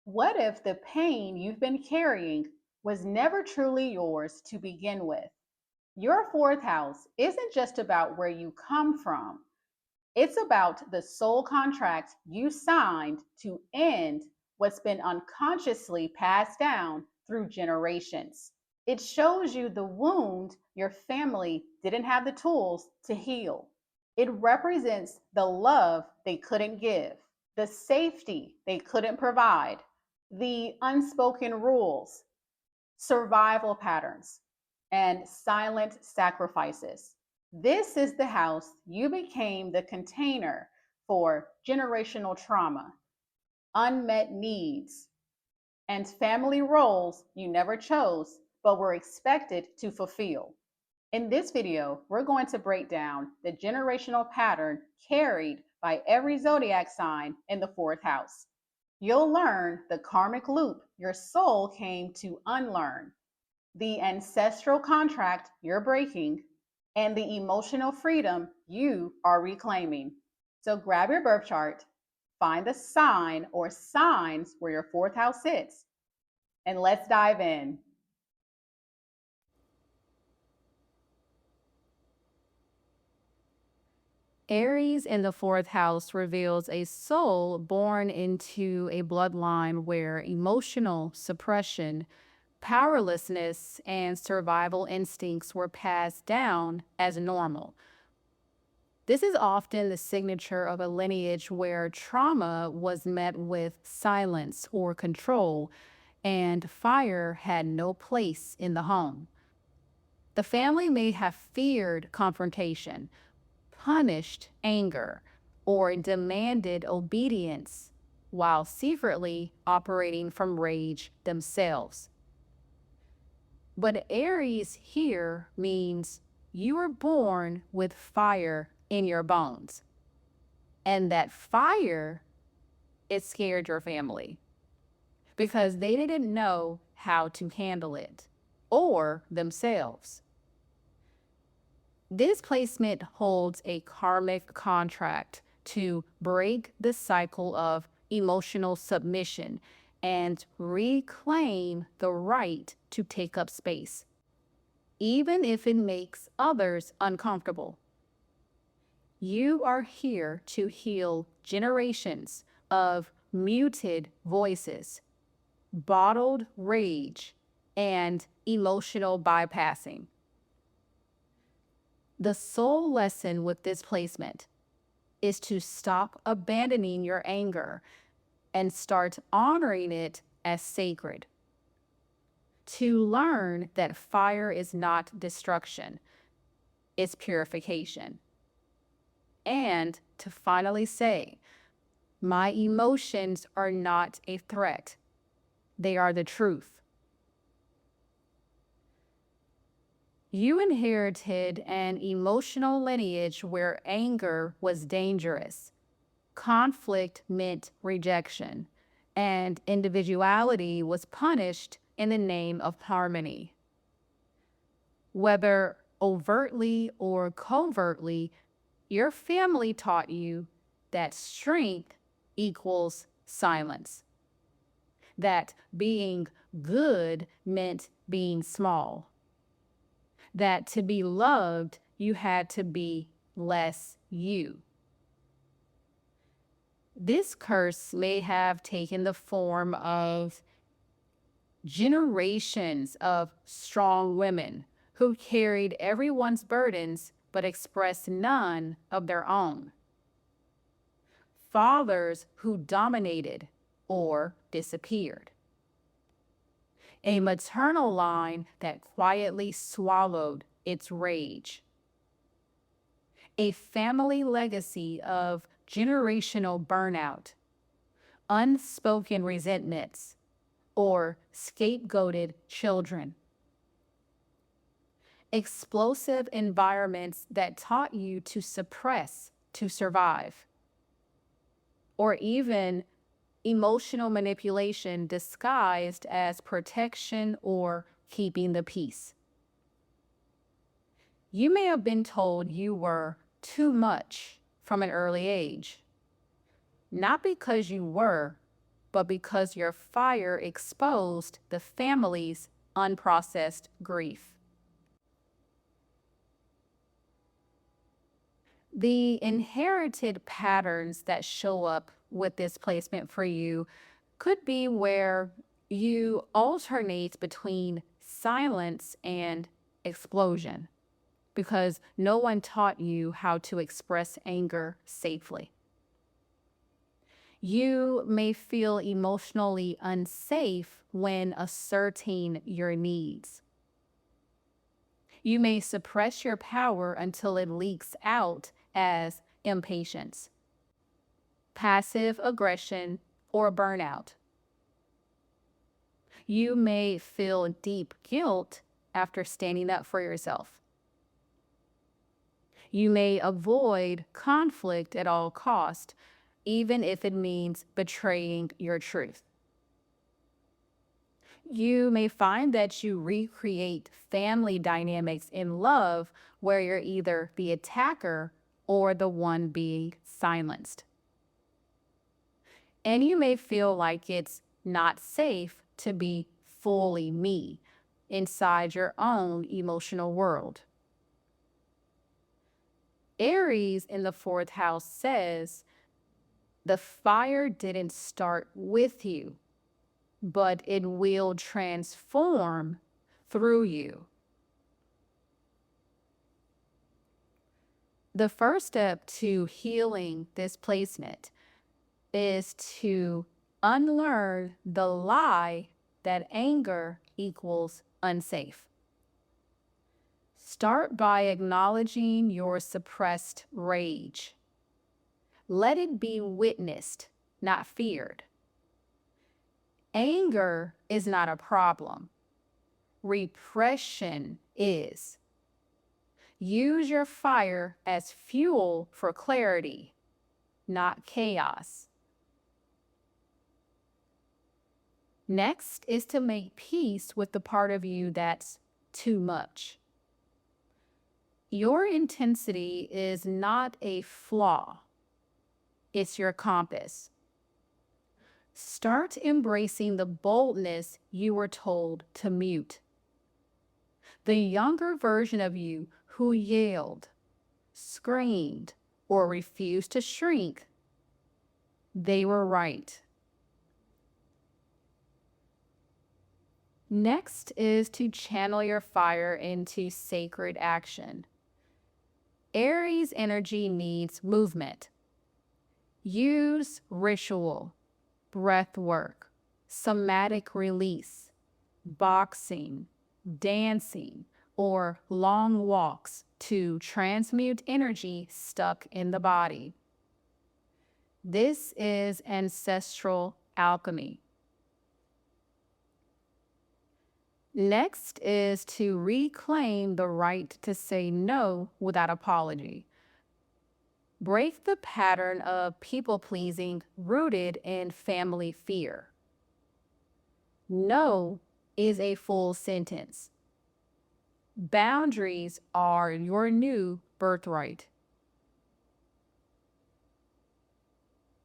What if the pain you've been carrying was never truly yours to begin with? Your fourth house isn't just about where you come from, it's about the soul contract you signed to end what's been unconsciously passed down through generations. It shows you the wound your family didn't have the tools to heal. It represents the love they couldn't give, the safety they couldn't provide, the unspoken rules, survival patterns, and silent sacrifices. This is the house you became the container for generational trauma, unmet needs, and family roles you never chose but were expected to fulfill. In this video, we're going to break down the generational pattern carried by every zodiac sign in the fourth house. You'll learn the karmic loop your soul came to unlearn, the ancestral contract you're breaking, and the emotional freedom you are reclaiming. So grab your birth chart, find the sign or signs where your fourth house sits, and let's dive in. Aries in the fourth house reveals a soul born into a bloodline where emotional suppression, powerlessness, and survival instincts were passed down as normal. This is often the signature of a lineage where trauma was met with silence or control, and fire had no place in the home. The family may have feared confrontation, punished anger, or demanded obedience while secretly operating from rage themselves. But Aries here means you were born with fire in your bones. And that fire, it scared your family because they didn't know how to handle it or themselves. This placement holds a karmic contract to break the cycle of emotional submission and reclaim the right to take up space, even if it makes others uncomfortable. You are here to heal generations of muted voices, bottled rage, and emotional bypassing. The sole lesson with this placement is to stop abandoning your anger and start honoring it as sacred. To learn that fire is not destruction, it's purification. And to finally say, my emotions are not a threat, they are the truth. You inherited an emotional lineage where anger was dangerous, conflict meant rejection, and individuality was punished in the name of harmony. Whether overtly or covertly, your family taught you that strength equals silence, that being good meant being small, that to be loved, you had to be less you. This curse may have taken the form of generations of strong women who carried everyone's burdens but expressed none of their own. Fathers who dominated or disappeared. A maternal line that quietly swallowed its rage. A family legacy of generational burnout, unspoken resentments, or scapegoated children. Explosive environments that taught you to suppress to survive, or even emotional manipulation disguised as protection or keeping the peace. You may have been told you were too much from an early age, not because you were, but because your fire exposed the family's unprocessed grief. The inherited patterns that show up with this placement for you could be where you alternate between silence and explosion because no one taught you how to express anger safely. You may feel emotionally unsafe when asserting your needs. You may suppress your power until it leaks out as impatience, passive aggression, or burnout. You may feel deep guilt after standing up for yourself. You may avoid conflict at all costs, even if it means betraying your truth. You may find that you recreate family dynamics in love where you're either the attacker or the one being silenced. And you may feel like it's not safe to be fully me inside your own emotional world. Aries in the 4th house says, the fire didn't start with you, but it will transform through you. The first step to healing this placement is to unlearn the lie that anger equals unsafe. Start by acknowledging your suppressed rage. Let it be witnessed, not feared. Anger is not a problem. Repression is. Use your fire as fuel for clarity, not chaos. Next is to make peace with the part of you that's too much. Your intensity is not a flaw. It's your compass. Start embracing the boldness you were told to mute. The younger version of you who yelled, screamed, or refused to shrink, they were right. Next is to channel your fire into sacred action. Aries energy needs movement. Use ritual, breath work, somatic release, boxing, dancing, or long walks to transmute energy stuck in the body. This is ancestral alchemy. Next is to reclaim the right to say no without apology. Break the pattern of people-pleasing rooted in family fear. No is a full sentence. Boundaries are your new birthright.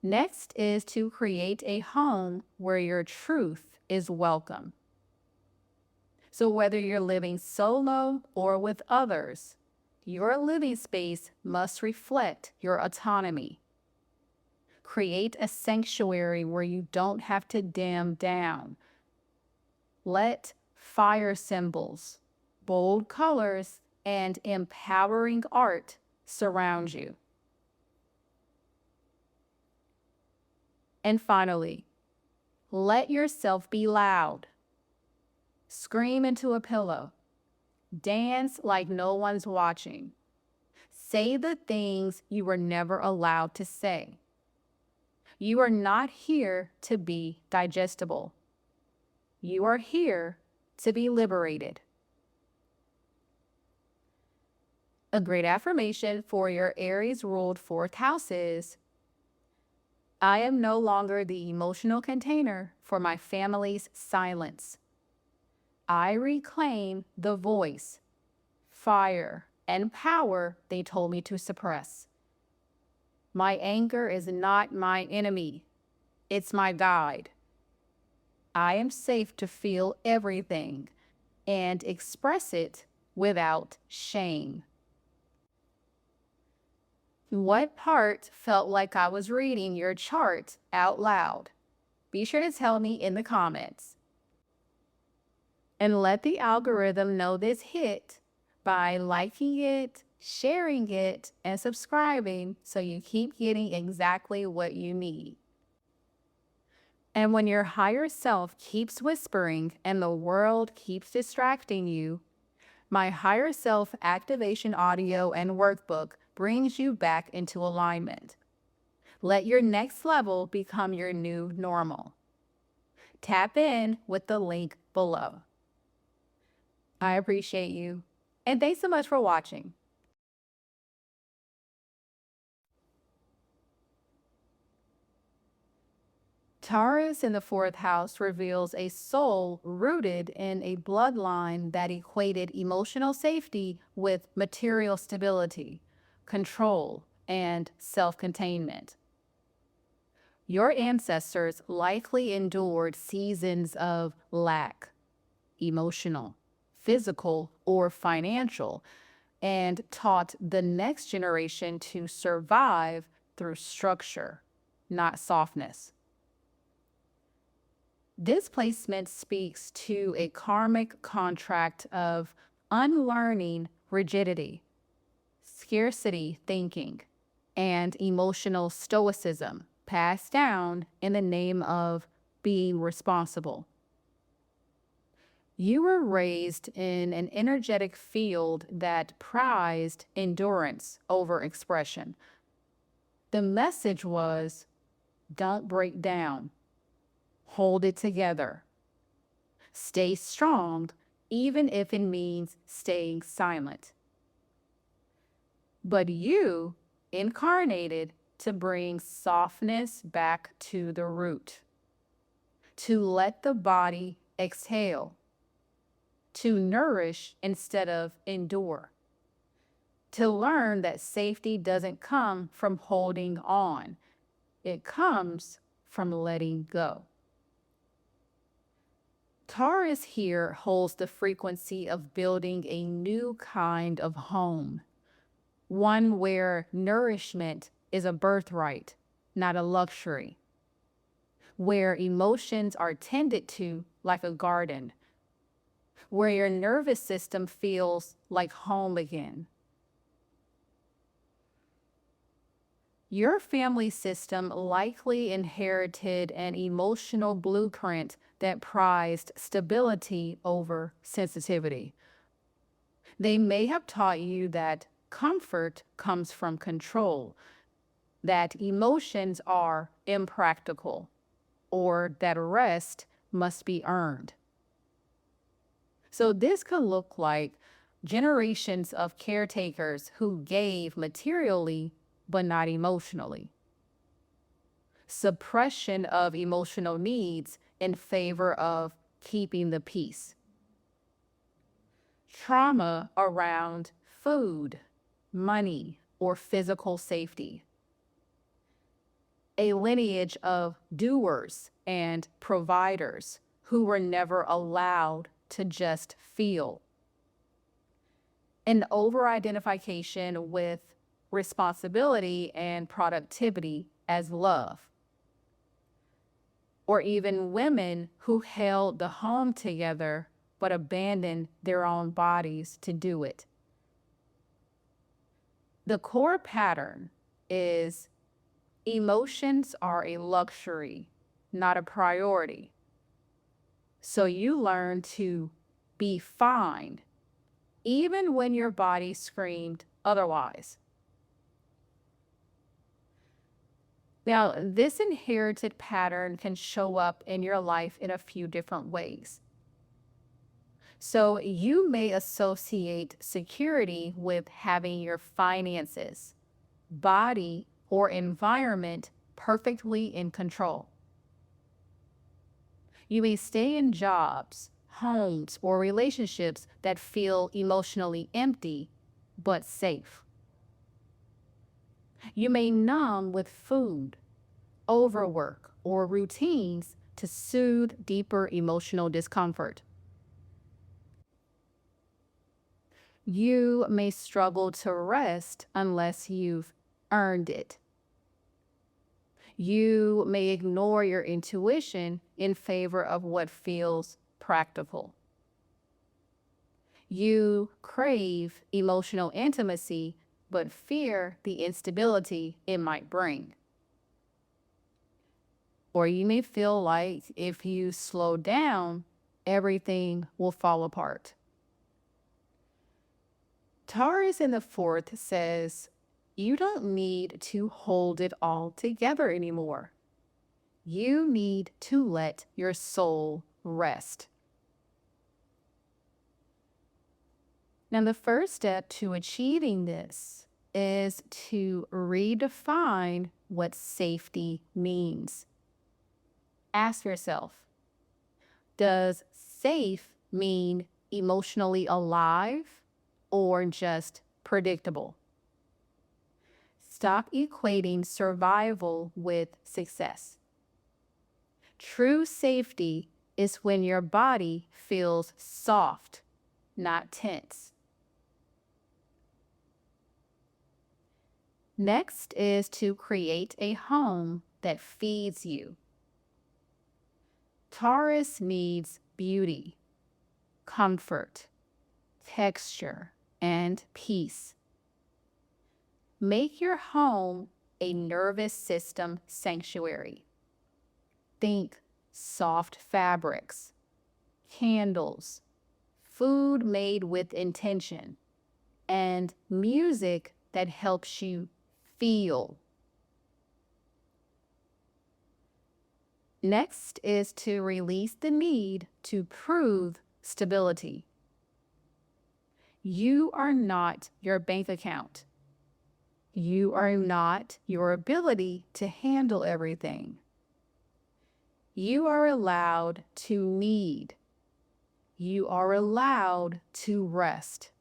Next is to create a home where your truth is welcome. So whether you're living solo or with others, your living space must reflect your autonomy. Create a sanctuary where you don't have to dim down. Let fire symbols, bold colors, and empowering art surround you. And finally, let yourself be loud. Scream into a pillow. Dance like no one's watching. Say the things you were never allowed to say. You are not here to be digestible. You are here to be liberated. A great affirmation for your Aries-ruled 4th house is, I am no longer the emotional container for my family's silence. I reclaim the voice, fire, and power they told me to suppress. My anger is not my enemy. It's my guide. I am safe to feel everything and express it without shame. What part felt like I was reading your chart out loud? Be sure to tell me in the comments. And let the algorithm know this hit by liking it, sharing it, and subscribing so you keep getting exactly what you need. And when your higher self keeps whispering and the world keeps distracting you, my higher self activation audio and workbook brings you back into alignment. Let your next level become your new normal. Tap in with the link below. I appreciate you, and thanks so much for watching. Taurus in the fourth house reveals a soul rooted in a bloodline that equated emotional safety with material stability, control, and self-containment. Your ancestors likely endured seasons of lack, emotional, physical, or financial, and taught the next generation to survive through structure, not softness. This placement speaks to a karmic contract of unlearning rigidity, scarcity thinking, and emotional stoicism passed down in the name of being responsible. You were raised in an energetic field that prized endurance over expression. The message was, don't break down. Hold it together. Stay strong, even if it means staying silent. But you incarnated to bring softness back to the root, to let the body exhale, to nourish instead of endure, to learn that safety doesn't come from holding on. It comes from letting go. Taurus here holds the frequency of building a new kind of home, one where nourishment is a birthright, not a luxury, where emotions are tended to like a garden, where your nervous system feels like home again. Your family system likely inherited an emotional blueprint that prized stability over sensitivity. They may have taught you that comfort comes from control, that emotions are impractical, or that rest must be earned. So this could look like generations of caretakers who gave materially but not emotionally. Suppression of emotional needs in favor of keeping the peace. Trauma around food, money, or physical safety. A lineage of doers and providers who were never allowed to just feel. An over-identification with responsibility and productivity as love. Or even women who held the home together but abandoned their own bodies to do it. The core pattern is emotions are a luxury, not a priority. So you learn to be fine, even when your body screamed otherwise. Now, this inherited pattern can show up in your life in a few different ways. So you may associate security with having your finances, body, or environment perfectly in control. You may stay in jobs, homes, or relationships that feel emotionally empty but safe. You may numb with food, overwork, or routines to soothe deeper emotional discomfort. You may struggle to rest unless you've earned it. You may ignore your intuition in favor of what feels practical. You crave emotional intimacy, but fear the instability it might bring. Or you may feel like if you slow down, everything will fall apart. Taurus in the fourth says, you don't need to hold it all together anymore. You need to let your soul rest. Now, the first step to achieving this is to redefine what safety means. Ask yourself, does safe mean emotionally alive or just predictable? Stop equating survival with success. True safety is when your body feels soft, not tense. Next is to create a home that feeds you. Taurus needs beauty, comfort, texture, and peace. Make your home a nervous system sanctuary. Think soft fabrics, candles, food made with intention, and music that helps you feel. Next is to release the need to prove stability. You are not your bank account. You are not your ability to handle everything. You are allowed to need. You are allowed to rest.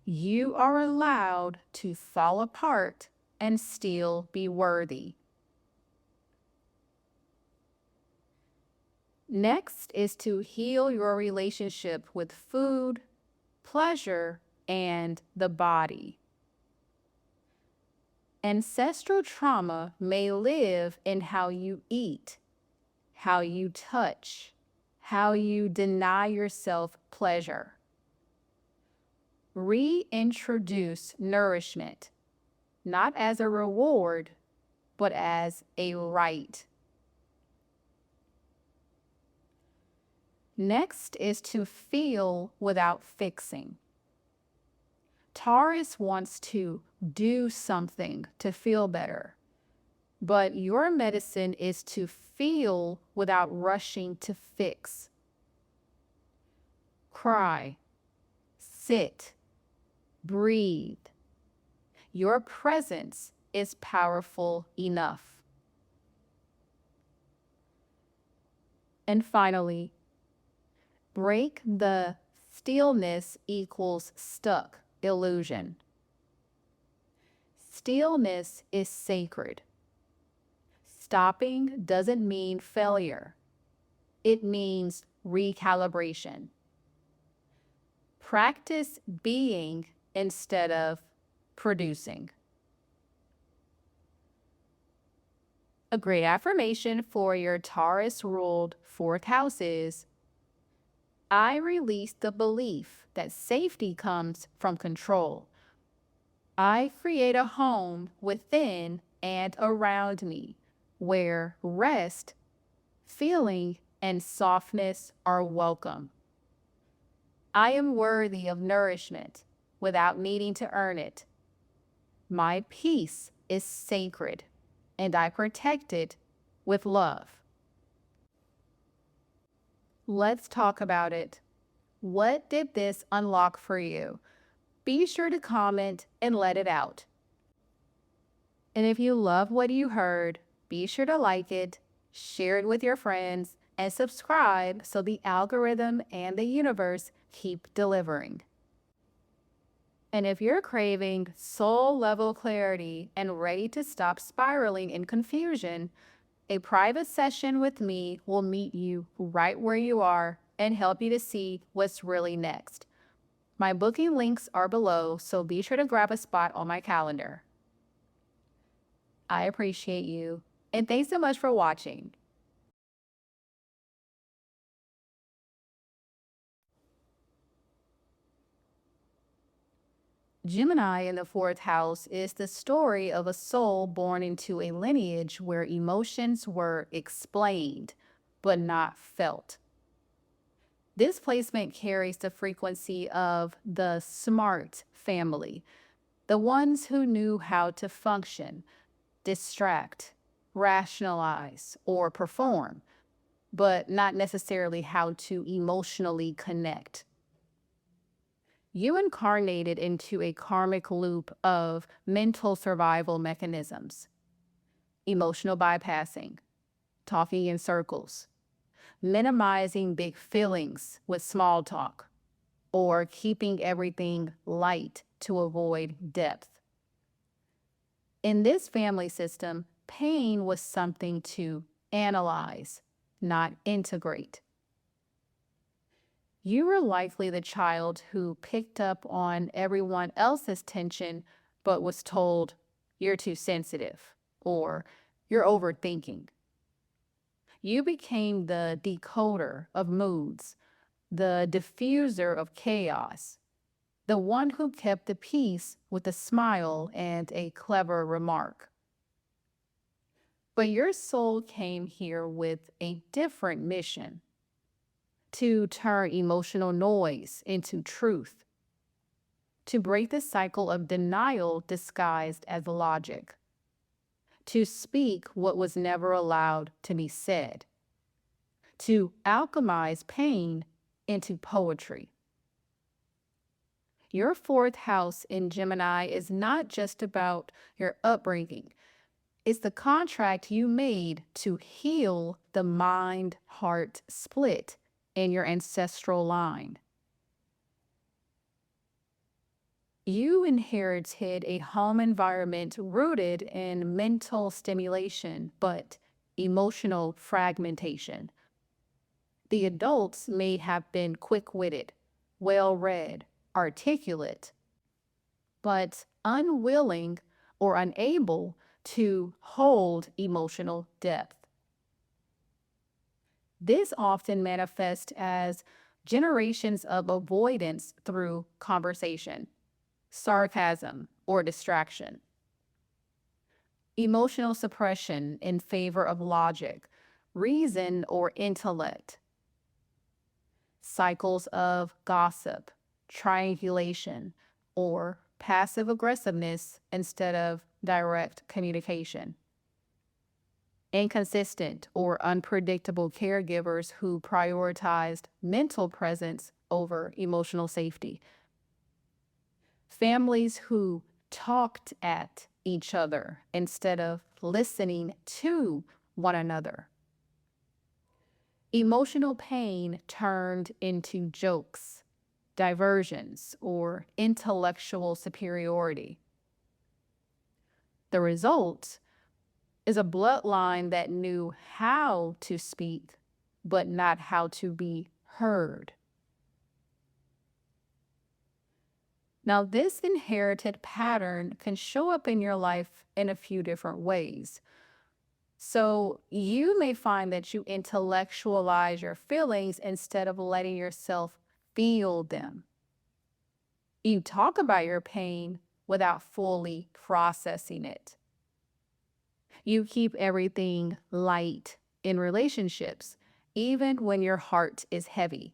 You are allowed to fall apart and still be worthy. Next is to heal your relationship with food, pleasure, and the body. Ancestral trauma may live in how you eat, how you touch, how you deny yourself pleasure. Reintroduce nourishment, not as a reward, but as a right. Next is to feel without fixing. Taurus wants to do something to feel better, but your medicine is to feel without rushing to fix. Cry, sit, breathe. Your presence is powerful enough. And finally, break the stillness equals stuck illusion. Stillness is sacred. Stopping doesn't mean failure. It means recalibration. Practice being instead of producing. A great affirmation for your Taurus-ruled fourth house is, I release the belief that safety comes from control. I create a home within and around me where rest, feeling, and softness are welcome. I am worthy of nourishment without needing to earn it. My peace is sacred, and I protect it with love. Let's talk about it. What did this unlock for you? Be sure to comment and let it out. And if you love what you heard, be sure to like it, share it with your friends, and subscribe so the algorithm and the universe keep delivering. And if you're craving soul-level clarity and ready to stop spiraling in confusion, A private session with me will meet you right where you are and help you to see what's really next. My booking links are below, so be sure to grab a spot on my calendar. I appreciate you, and thanks so much for watching. Gemini in the fourth house is the story of a soul born into a lineage where emotions were explained, but not felt. This placement carries the frequency of the smart family, the ones who knew how to function, distract, rationalize, or perform, but not necessarily how to emotionally connect. You incarnated into a karmic loop of mental survival mechanisms, emotional bypassing, talking in circles, minimizing big feelings with small talk, or keeping everything light to avoid depth. In this family system, pain was something to analyze, not integrate. You were likely the child who picked up on everyone else's tension but was told, "You're too sensitive," or "You're overthinking." You became the decoder of moods, the diffuser of chaos, the one who kept the peace with a smile and a clever remark. But your soul came here with a different mission: to turn emotional noise into truth, to break the cycle of denial disguised as logic, to speak what was never allowed to be said, to alchemize pain into poetry. Your fourth house in Gemini is not just about your upbringing. It's the contract you made to heal the mind-heart split in your ancestral line. You inherited a home environment rooted in mental stimulation, but emotional fragmentation. The adults may have been quick-witted, well-read, articulate, but unwilling or unable to hold emotional depth. This often manifests as generations of avoidance through conversation, sarcasm, or distraction. Emotional suppression in favor of logic, reason, or intellect. Cycles of gossip, triangulation, or passive aggressiveness instead of direct communication. Inconsistent or unpredictable caregivers who prioritized mental presence over emotional safety. Families who talked at each other instead of listening to one another. Emotional pain turned into jokes, diversions, or intellectual superiority. The result is a bloodline that knew how to speak, but not how to be heard. Now, this inherited pattern can show up in your life in a few different ways. So you may find that you intellectualize your feelings instead of letting yourself feel them. You talk about your pain without fully processing it. You keep everything light in relationships, even when your heart is heavy.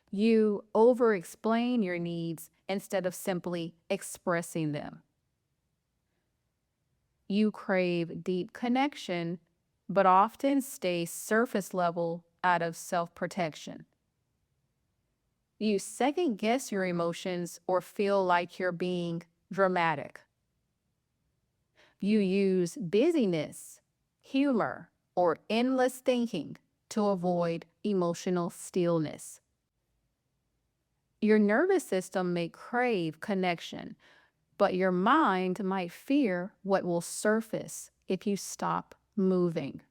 You over-explain your needs instead of simply expressing them. You crave deep connection, but often stay surface level out of self-protection. You second-guess your emotions or feel like you're being dramatic. You use busyness, humor, or endless thinking to avoid emotional stillness. Your nervous system may crave connection, but your mind might fear what will surface if you stop moving.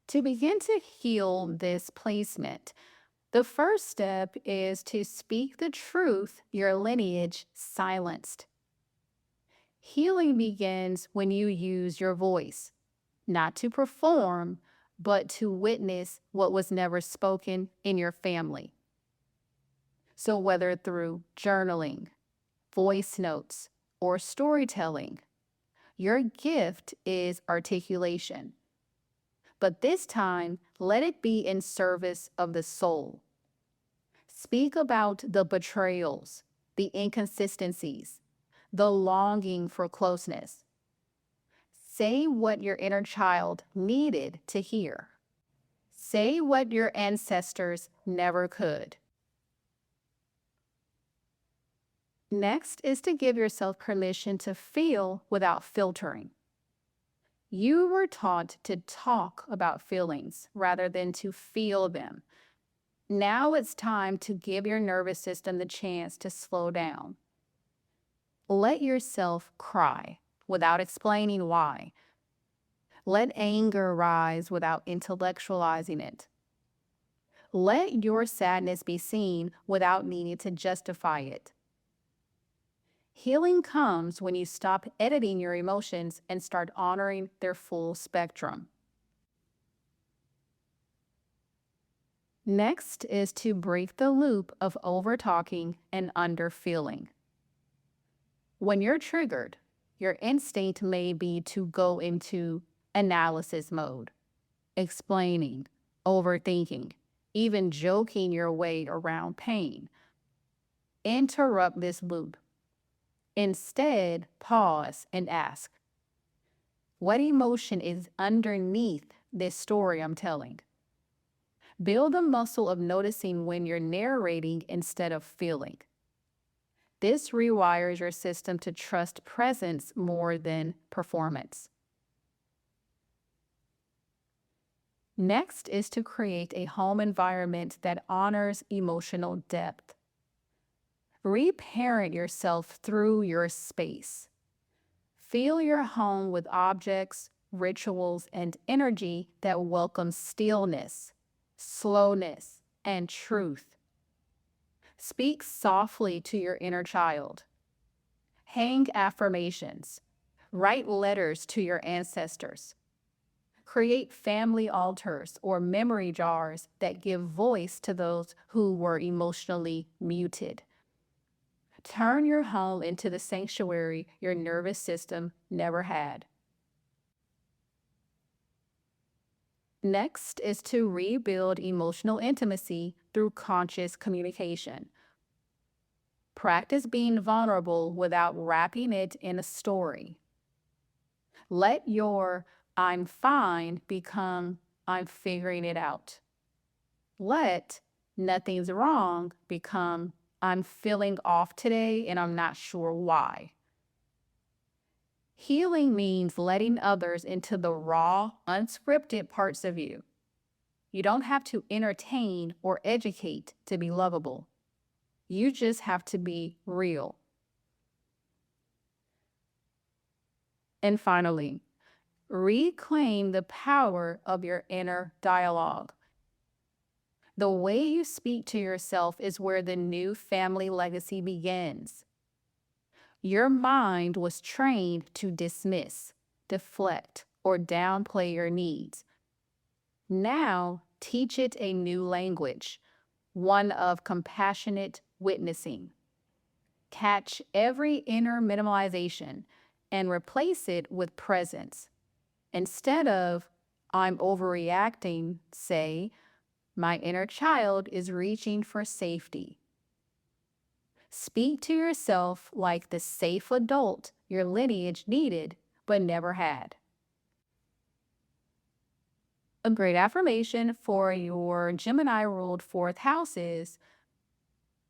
To begin to heal this placement, the first step is to speak the truth your lineage silenced. Healing begins when you use your voice, not to perform, but to witness what was never spoken in your family. So whether through journaling, voice notes, or storytelling, your gift is articulation. But this time, let it be in service of the soul. Speak about the betrayals, the inconsistencies, the longing for closeness. Say what your inner child needed to hear. Say what your ancestors never could. Next is to give yourself permission to feel without filtering. You were taught to talk about feelings rather than to feel them. Now it's time to give your nervous system the chance to slow down. Let yourself cry without explaining why. Let anger rise without intellectualizing it. Let your sadness be seen without needing to justify it. Healing comes when you stop editing your emotions and start honoring their full spectrum. Next is to break the loop of over-talking and under-feeling. When you're triggered, your instinct may be to go into analysis mode, explaining, overthinking, even joking your way around pain. Interrupt this loop. Instead, pause and ask, what emotion is underneath this story I'm telling? Build the muscle of noticing when you're narrating instead of feeling. This rewires your system to trust presence more than performance. Next is to create a home environment that honors emotional depth. Reparent yourself through your space. Fill your home with objects, rituals, and energy that welcome stillness, slowness, and truth. Speak softly to your inner child. Hang affirmations. Write letters to your ancestors. Create family altars or memory jars that give voice to those who were emotionally muted. Turn your home into the sanctuary your nervous system never had. Next is to rebuild emotional intimacy through conscious communication. Practice being vulnerable without wrapping it in a story. Let your "I'm fine" become "I'm figuring it out." Let "nothing's wrong" become "I'm feeling off today and I'm not sure why." Healing means letting others into the raw, unscripted parts of you. You don't have to entertain or educate to be lovable. You just have to be real. And finally, reclaim the power of your inner dialogue. The way you speak to yourself is where the new family legacy begins. Your mind was trained to dismiss, deflect, or downplay your needs. Now, teach it a new language, one of compassionate witnessing. Catch every inner minimalization and replace it with presence. Instead of "I'm overreacting," say, "My inner child is reaching for safety." Speak to yourself like the safe adult your lineage needed but never had. A great affirmation for your Gemini-ruled fourth house is,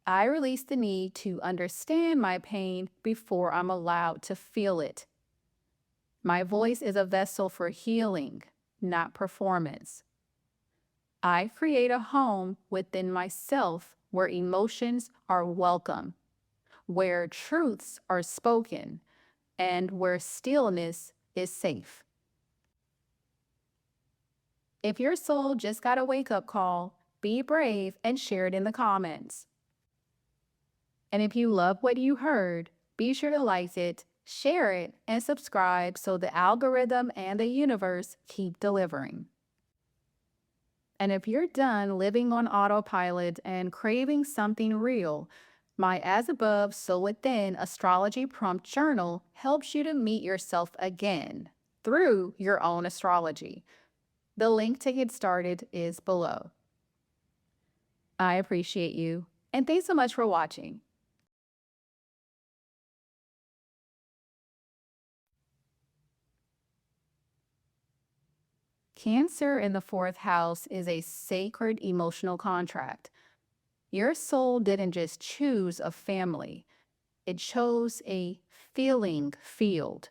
I release the need to understand my pain before I'm allowed to feel it. My voice is a vessel for healing, not performance. I create a home within myself where emotions are welcome, where truths are spoken, and where stillness is safe. If your soul just got a wake-up call, be brave and share it in the comments. And if you love what you heard, be sure to like it, share it, and subscribe so the algorithm and the universe keep delivering. And if you're done living on autopilot and craving something real, my As Above, So Within astrology prompt journal helps you to meet yourself again through your own astrology. The link to get started is below. I appreciate you, and thanks so much for watching. Cancer in the 4th house is a sacred emotional contract. Your soul didn't just choose a family, it chose a feeling field,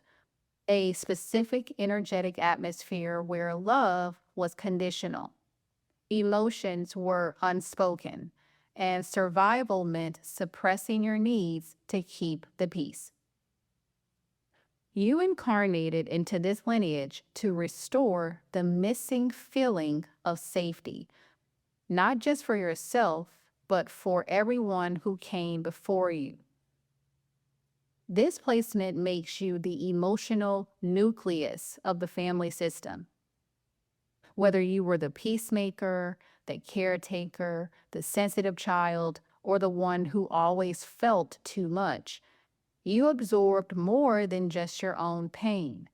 a specific energetic atmosphere where love was conditional, emotions were unspoken, and survival meant suppressing your needs to keep the peace. You incarnated into this lineage to restore the missing feeling of safety, not just for yourself, but for everyone who came before you. This placement makes you the emotional nucleus of the family system. Whether you were the peacemaker, the caretaker, the sensitive child, or the one who always felt too much, you absorbed more than just your own pain.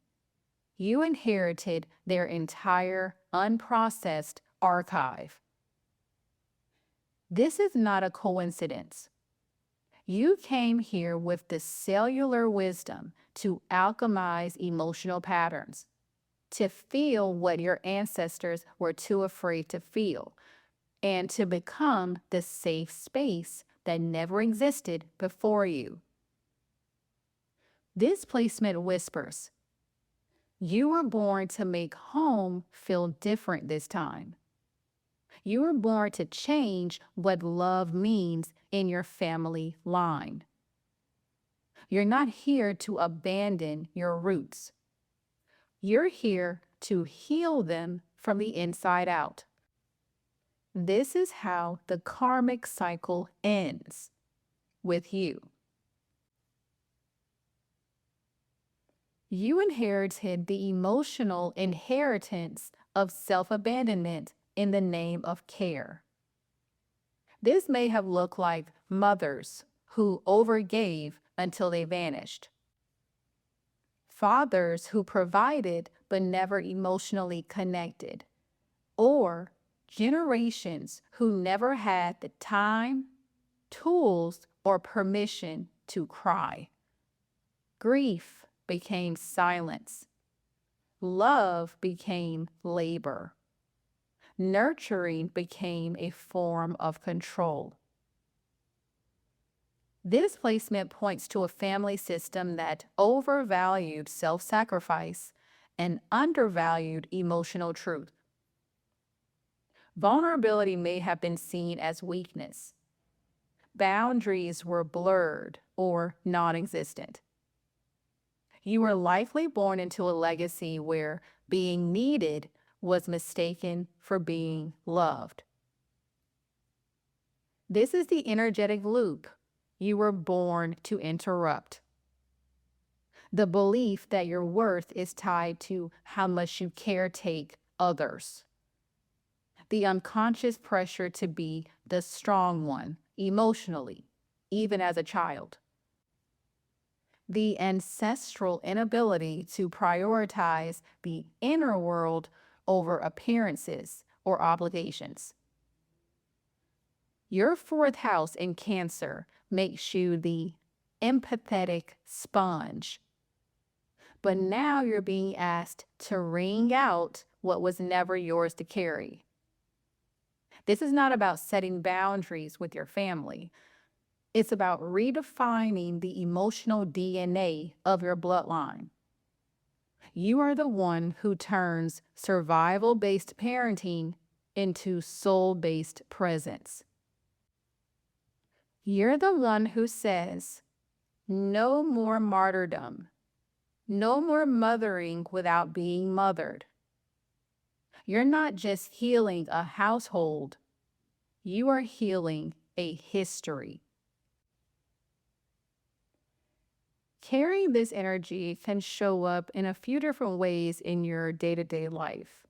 You inherited their entire unprocessed archive. This is not a coincidence. You came here with the cellular wisdom to alchemize emotional patterns, to feel what your ancestors were too afraid to feel, and to become the safe space that never existed before you. This placement whispers, you were born to make home feel different this time. You were born to change what love means in your family line. You're not here to abandon your roots. You're here to heal them from the inside out. This is how the karmic cycle ends with you. You inherited the emotional inheritance of self-abandonment in the name of care. This may have looked like mothers who overgave until they vanished, fathers who provided but never emotionally connected, or generations who never had the time, tools, or permission to cry. Grief became silence. Love became labor. Nurturing became a form of control. This placement points to a family system that overvalued self-sacrifice and undervalued emotional truth. Vulnerability may have been seen as weakness. Boundaries were blurred or non-existent. You were likely born into a legacy where being needed was mistaken for being loved. This is the energetic loop you were born to interrupt. The belief that your worth is tied to how much you caretake others. The unconscious pressure to be the strong one emotionally, even as a child. The ancestral inability to prioritize the inner world over appearances or obligations. Your 4th house in Cancer makes you the empathetic sponge. But now you're being asked to wring out what was never yours to carry. This is not about setting boundaries with your family. It's about redefining the emotional DNA of your bloodline. You are the one who turns survival-based parenting into soul-based presence. You're the one who says, no more martyrdom, No more mothering without being mothered. You're not just healing a household, you are healing a history. Carrying this energy can show up in a few different ways in your day-to-day life.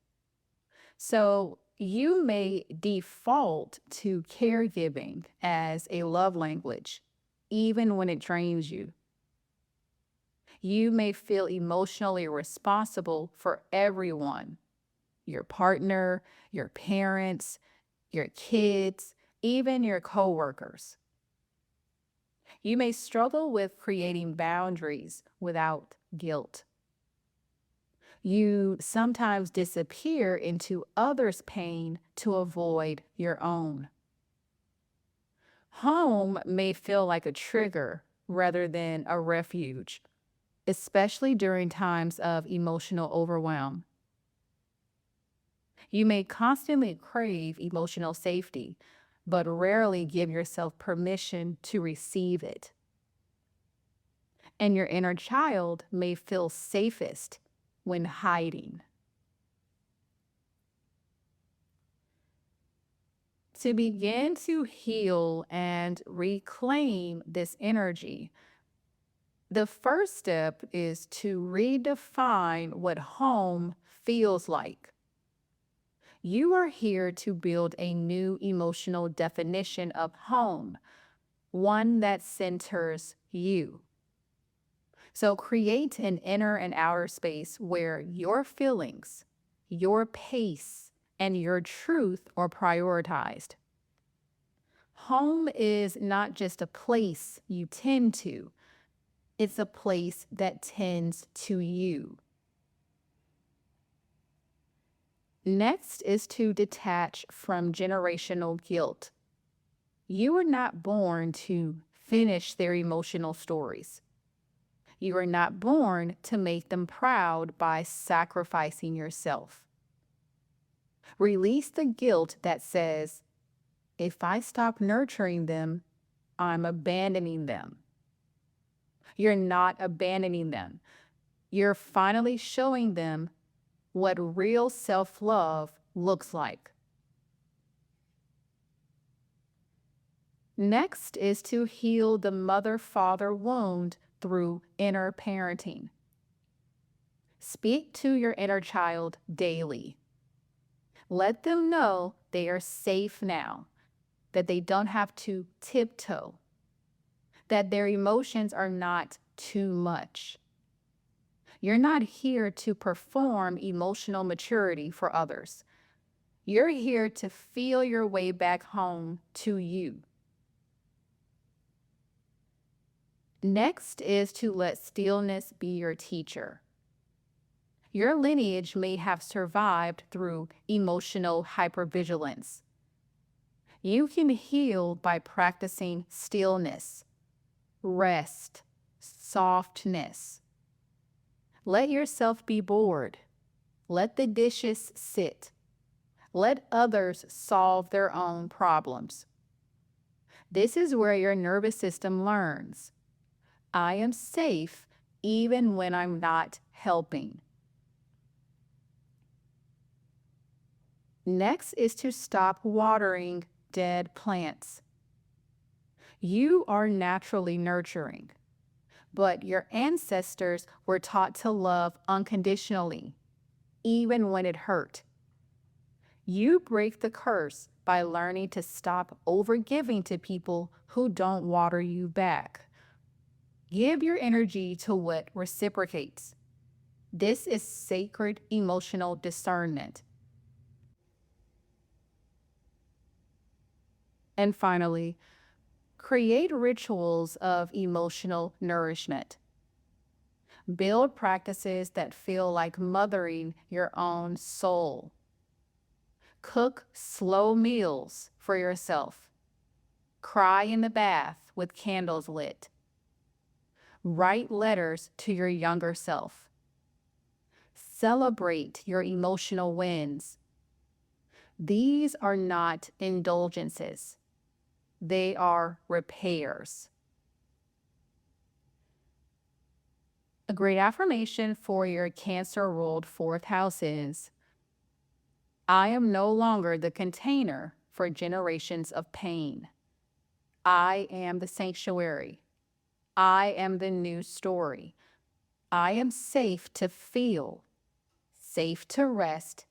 So you may default to caregiving as a love language, even when it drains you. You may feel emotionally responsible for everyone, your partner, your parents, your kids, even your coworkers. You may struggle with creating boundaries without guilt. You sometimes disappear into others' pain to avoid your own. Home may feel like a trigger rather than a refuge, especially during times of emotional overwhelm. You may constantly crave emotional safety, but rarely give yourself permission to receive it. And your inner child may feel safest when hiding. To begin to heal and reclaim this energy, the first step is to redefine what home feels like. You are here to build a new emotional definition of home, one that centers you. So create an inner and outer space where your feelings, your pace, and your truth are prioritized. Home is not just a place you tend to, it's a place that tends to you. Next is to detach from generational guilt. You were not born to finish their emotional stories. You are not born to make them proud by sacrificing yourself. Release the guilt that says, if I stop nurturing them, I'm abandoning them. You're not abandoning them. You're finally showing them what real self-love looks like. Next is to heal the mother-father wound through inner parenting. Speak to your inner child daily. Let them know they are safe now, that they don't have to tiptoe, that their emotions are not too much. You're not here to perform emotional maturity for others. You're here to feel your way back home to you. Next is to let stillness be your teacher. Your lineage may have survived through emotional hypervigilance. You can heal by practicing stillness, rest, softness. Let yourself be bored. Let the dishes sit. Let others solve their own problems. This is where your nervous system learns. I am safe even when I'm not helping. Next is to stop watering dead plants. You are naturally nurturing, but your ancestors were taught to love unconditionally, even when it hurt. You break the curse by learning to stop overgiving to people who don't water you back. Give your energy to what reciprocates. This is sacred emotional discernment. And finally, create rituals of emotional nourishment. Build practices that feel like mothering your own soul. Cook slow meals for yourself. Cry in the bath with candles lit. Write letters to your younger self. Celebrate your emotional wins. These are not indulgences. They are repairs. A great affirmation for your Cancer-ruled fourth house is, I am no longer the container for generations of pain. I am the sanctuary. I am the new story. I am safe to feel, safe to rest,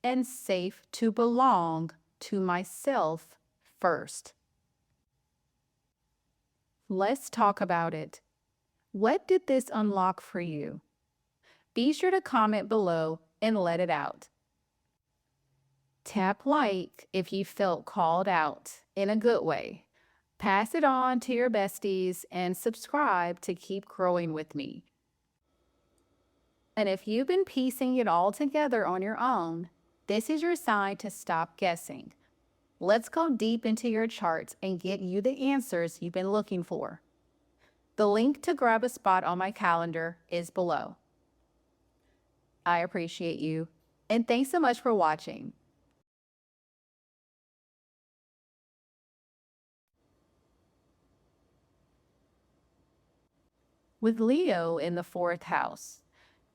and safe to belong to myself first. Let's talk about it. What did this unlock for you? Be sure to comment below and let it out. Tap like if you felt called out in a good way. Pass it on to your besties and subscribe to keep growing with me. And if you've been piecing it all together on your own, this is your sign to stop guessing. Let's go deep into your charts and get you the answers you've been looking for. The link to grab a spot on my calendar is below. I appreciate you, and thanks so much for watching. With Leo in the fourth house,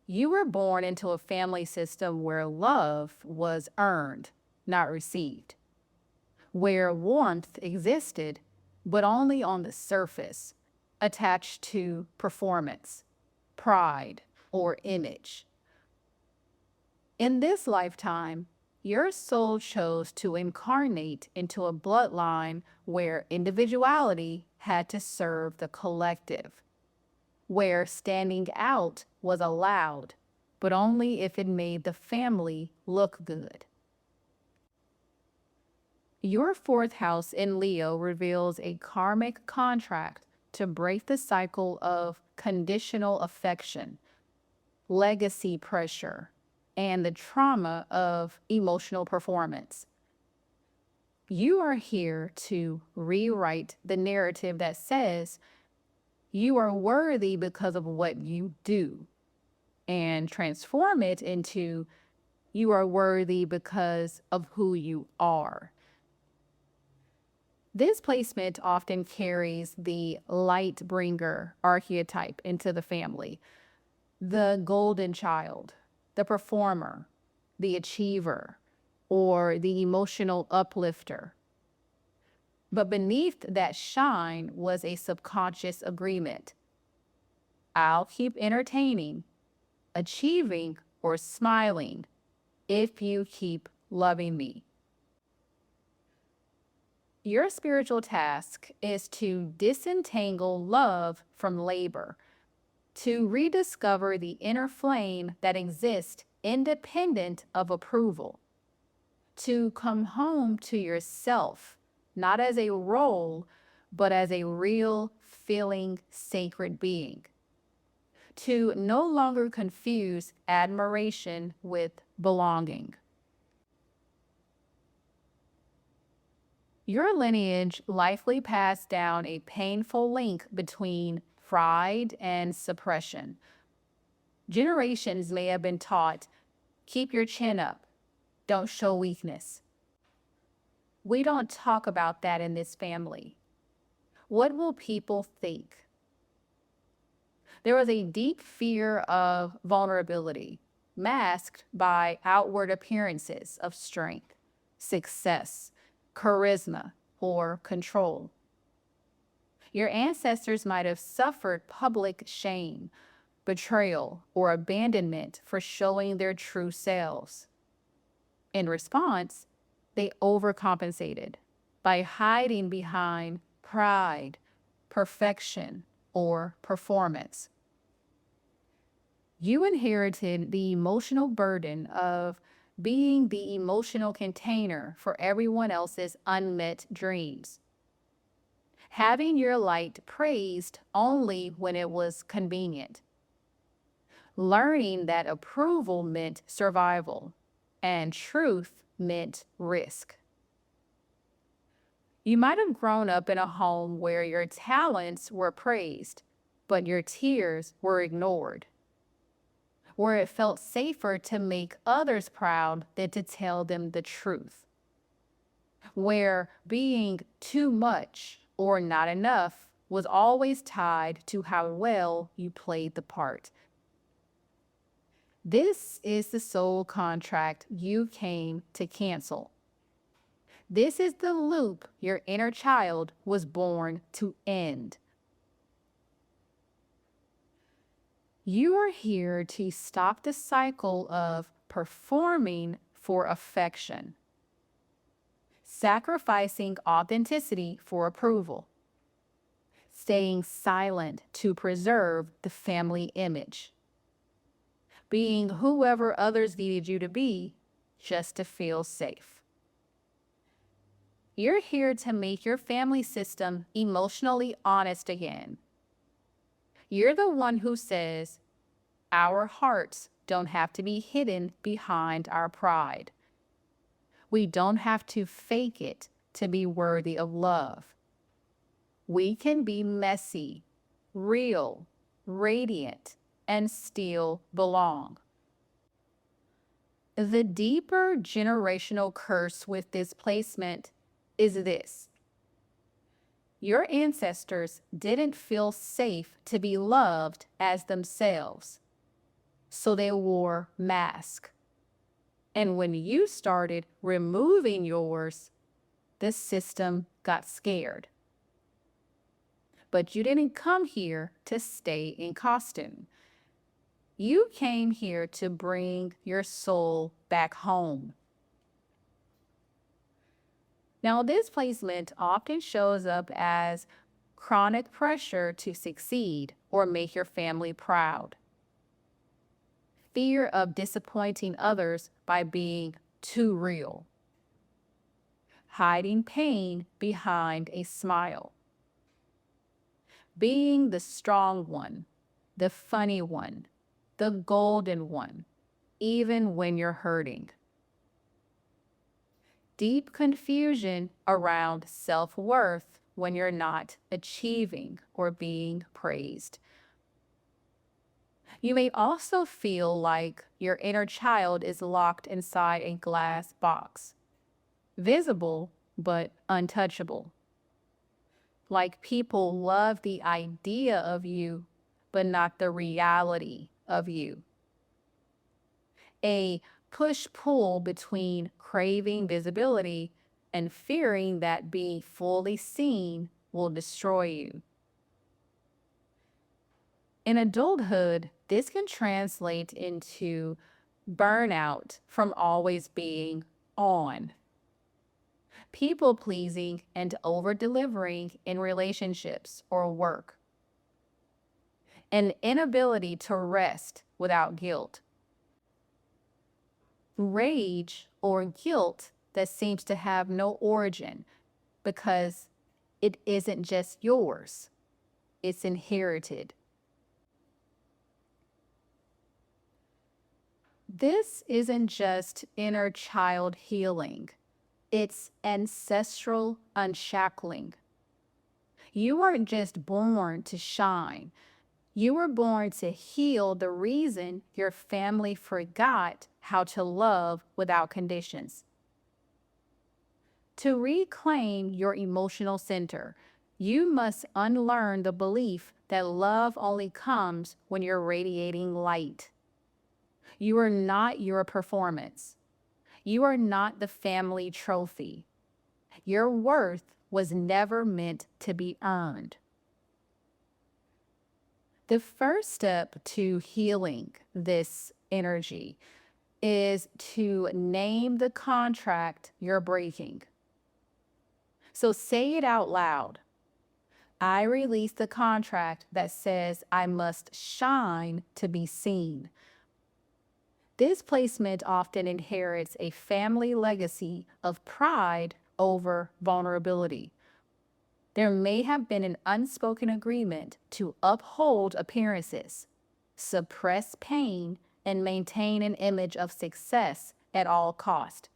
you were born into a family system where love was earned, not received, where warmth existed, but only on the surface, attached to performance, pride, or image. In this lifetime, your soul chose to incarnate into a bloodline where individuality had to serve the collective, where standing out was allowed, but only if it made the family look good. Your fourth house in Leo reveals a karmic contract to break the cycle of conditional affection, legacy pressure, and the trauma of emotional performance. You are here to rewrite the narrative that says you are worthy because of what you do, and transform it into you are worthy because of who you are. This placement often carries the light bringer archetype into the family, the golden child, the performer, the achiever, or the emotional uplifter. But beneath that shine was a subconscious agreement. I'll keep entertaining, achieving, or smiling if you keep loving me. Your spiritual task is to disentangle love from labor, to rediscover the inner flame that exists independent of approval, to come home to yourself, not as a role, but as a real, feeling, sacred being, to no longer confuse admiration with belonging. Your lineage likely passed down a painful link between pride and suppression. Generations may have been taught, keep your chin up, don't show weakness. We don't talk about that in this family. What will people think? There was a deep fear of vulnerability, masked by outward appearances of strength, success, charisma, or control. Your ancestors might have suffered public shame, betrayal, or abandonment for showing their true selves. In response, they overcompensated by hiding behind pride, perfection, or performance. You inherited the emotional burden of being the emotional container for everyone else's unmet dreams. Having your light praised only when it was convenient. Learning that approval meant survival and truth meant risk. You might have grown up in a home where your talents were praised, but your tears were ignored, where it felt safer to make others proud than to tell them the truth, where being too much or not enough was always tied to how well you played the part. This is the soul contract you came to cancel. This is the loop your inner child was born to end. You are here to stop the cycle of performing for affection, sacrificing authenticity for approval, staying silent to preserve the family image, being whoever others needed you to be just to feel safe. You're here to make your family system emotionally honest again. You're the one who says, our hearts don't have to be hidden behind our pride. We don't have to fake it to be worthy of love. We can be messy, real, radiant, and still belong. The deeper generational curse with this placement is this. Your ancestors didn't feel safe to be loved as themselves, so they wore masks. And when you started removing yours, the system got scared. But you didn't come here to stay in costume. You came here to bring your soul back home. Now, this placement often shows up as chronic pressure to succeed or make your family proud. Fear of disappointing others by being too real. Hiding pain behind a smile. Being the strong one, the funny one, the golden one, even when you're hurting. Deep confusion around self-worth when you're not achieving or being praised. You may also feel like your inner child is locked inside a glass box, visible but untouchable. Like people love the idea of you, but not the reality of you. A push-pull between craving visibility and fearing that being fully seen will destroy you. In adulthood, this can translate into burnout from always being on, people-pleasing and over-delivering in relationships or work, an inability to rest without guilt, rage or guilt that seems to have no origin because it isn't just yours, it's inherited. This isn't just inner child healing, it's ancestral unshackling. You weren't just born to shine. You were born to heal the reason your family forgot how to love without conditions. To reclaim your emotional center, you must unlearn the belief that love only comes when you're radiating light. You are not your performance. You are not the family trophy. Your worth was never meant to be earned. The first step to healing this energy is to name the contract you're breaking. So say it out loud. I release the contract that says I must shine to be seen. This placement often inherits a family legacy of pride over vulnerability. There may have been an unspoken agreement to uphold appearances, suppress pain, and maintain an image of success at all cost.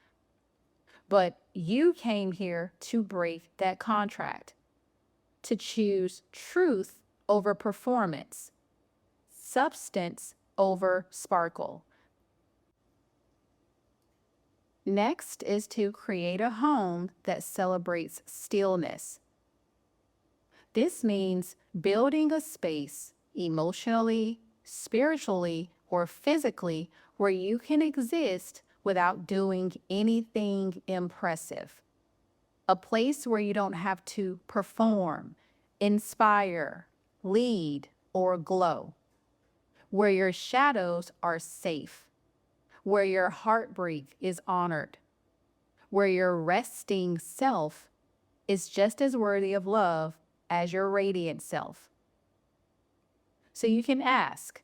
But you came here to break that contract, to choose truth over performance, substance over sparkle. Next is to create a home that celebrates stillness. This means building a space emotionally, spiritually, or physically where you can exist without doing anything impressive. A place where you don't have to perform, inspire, lead, or glow. Where your shadows are safe. Where your heartbreak is honored. Where your resting self is just as worthy of love as your radiant self. So you can ask,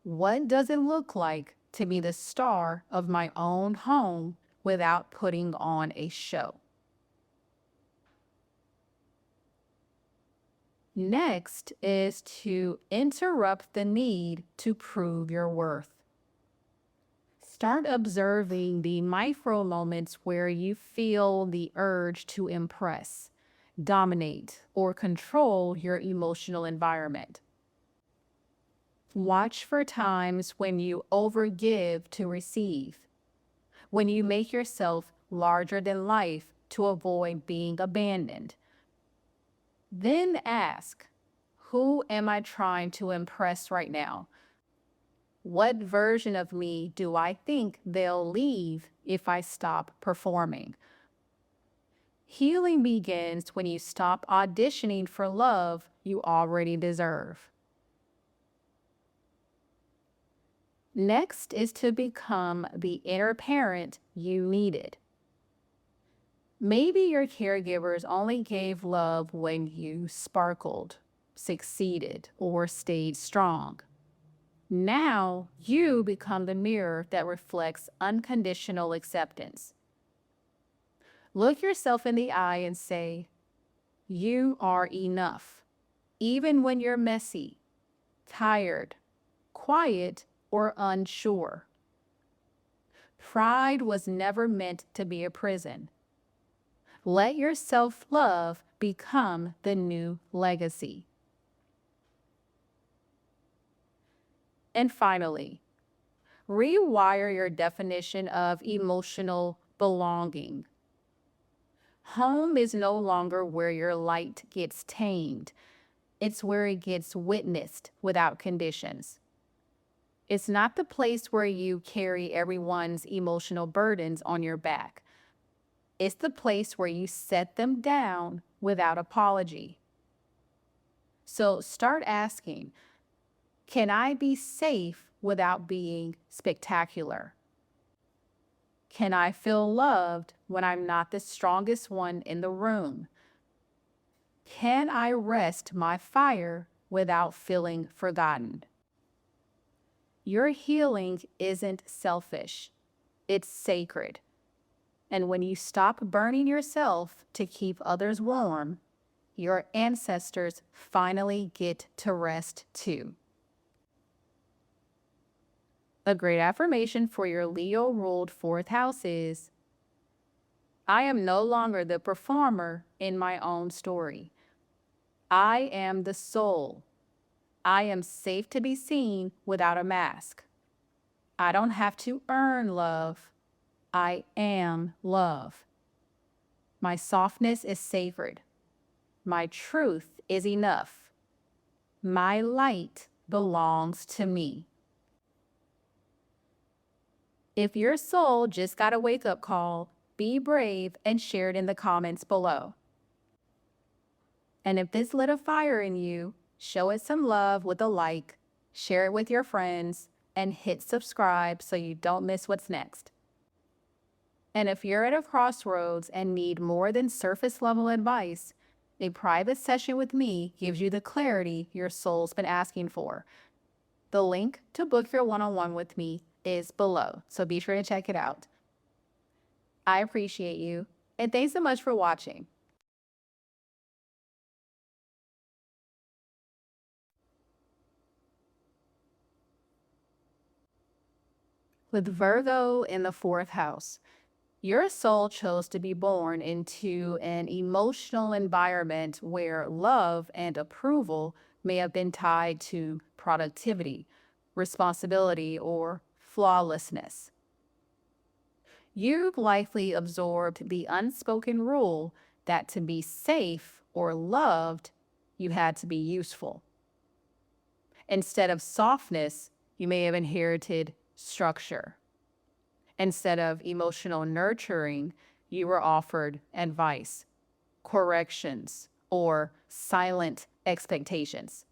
what does it look like to be the star of my own home without putting on a show? Next is to interrupt the need to prove your worth. Start observing the micro moments where you feel the urge to impress, dominate, or control your emotional environment. Watch for times when you overgive to receive, when you make yourself larger than life to avoid being abandoned. Then ask, who am I trying to impress right now? What version of me do I think they'll leave if I stop performing? Healing begins when you stop auditioning for love you already deserve. Next is to become the inner parent you needed. Maybe your caregivers only gave love when you sparkled, succeeded, or stayed strong. Now you become the mirror that reflects unconditional acceptance. Look yourself in the eye and say, you are enough, even when you're messy, tired, quiet, or unsure. Pride was never meant to be a prison. Let your self-love become the new legacy. And finally, rewire your definition of emotional belonging. Home is no longer where your light gets tamed. It's where it gets witnessed without conditions. It's not the place where you carry everyone's emotional burdens on your back. It's the place where you set them down without apology. So start asking, can I be safe without being spectacular? Can I feel loved when I'm not the strongest one in the room? Can I rest my fire without feeling forgotten? Your healing isn't selfish, it's sacred. And when you stop burning yourself to keep others warm, your ancestors finally get to rest too. A great affirmation for your Leo-ruled fourth house is, I am no longer the performer in my own story. I am the soul. I am safe to be seen without a mask. I don't have to earn love. I am love. My softness is sacred. My truth is enough. My light belongs to me. If your soul just got a wake-up call, be brave and share it in the comments below. And if this lit a fire in you, show it some love with a like, share it with your friends, and hit subscribe so you don't miss what's next. And if you're at a crossroads and need more than surface level advice, a private session with me gives you the clarity your soul's been asking for. The link to book your one-on-one with me is below, so be sure to check it out. I appreciate you, and thanks so much for watching. With Virgo in the fourth house, your soul chose to be born into an emotional environment where love and approval may have been tied to productivity, responsibility, or flawlessness. You've likely absorbed the unspoken rule that to be safe or loved, you had to be useful. Instead of softness, You may have inherited structure. Instead of emotional nurturing, you were offered advice, corrections, or silent expectations.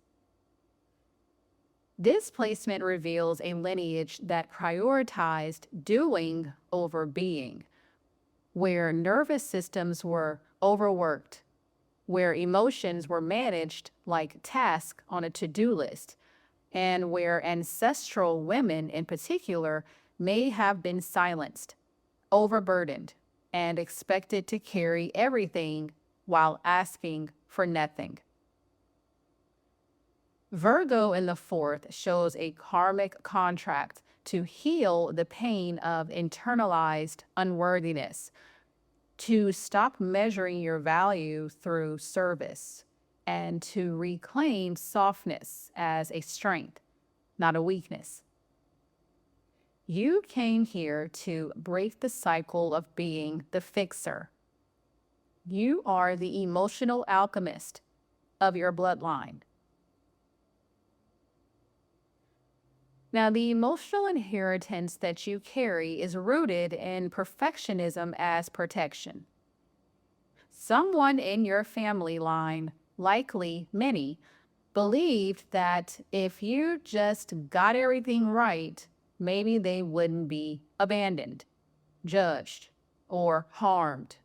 This placement reveals a lineage that prioritized doing over being, where nervous systems were overworked, where emotions were managed like tasks on a to-do list, and where ancestral women in particular may have been silenced, overburdened, and expected to carry everything while asking for nothing. Virgo in the fourth shows a karmic contract to heal the pain of internalized unworthiness, to stop measuring your value through service, and to reclaim softness as a strength, not a weakness. You came here to break the cycle of being the fixer. You are the emotional alchemist of your bloodline. Now, the emotional inheritance that you carry is rooted in perfectionism as protection. Someone in your family line, likely many, believed that if you just got everything right, maybe they wouldn't be abandoned, judged, or harmed.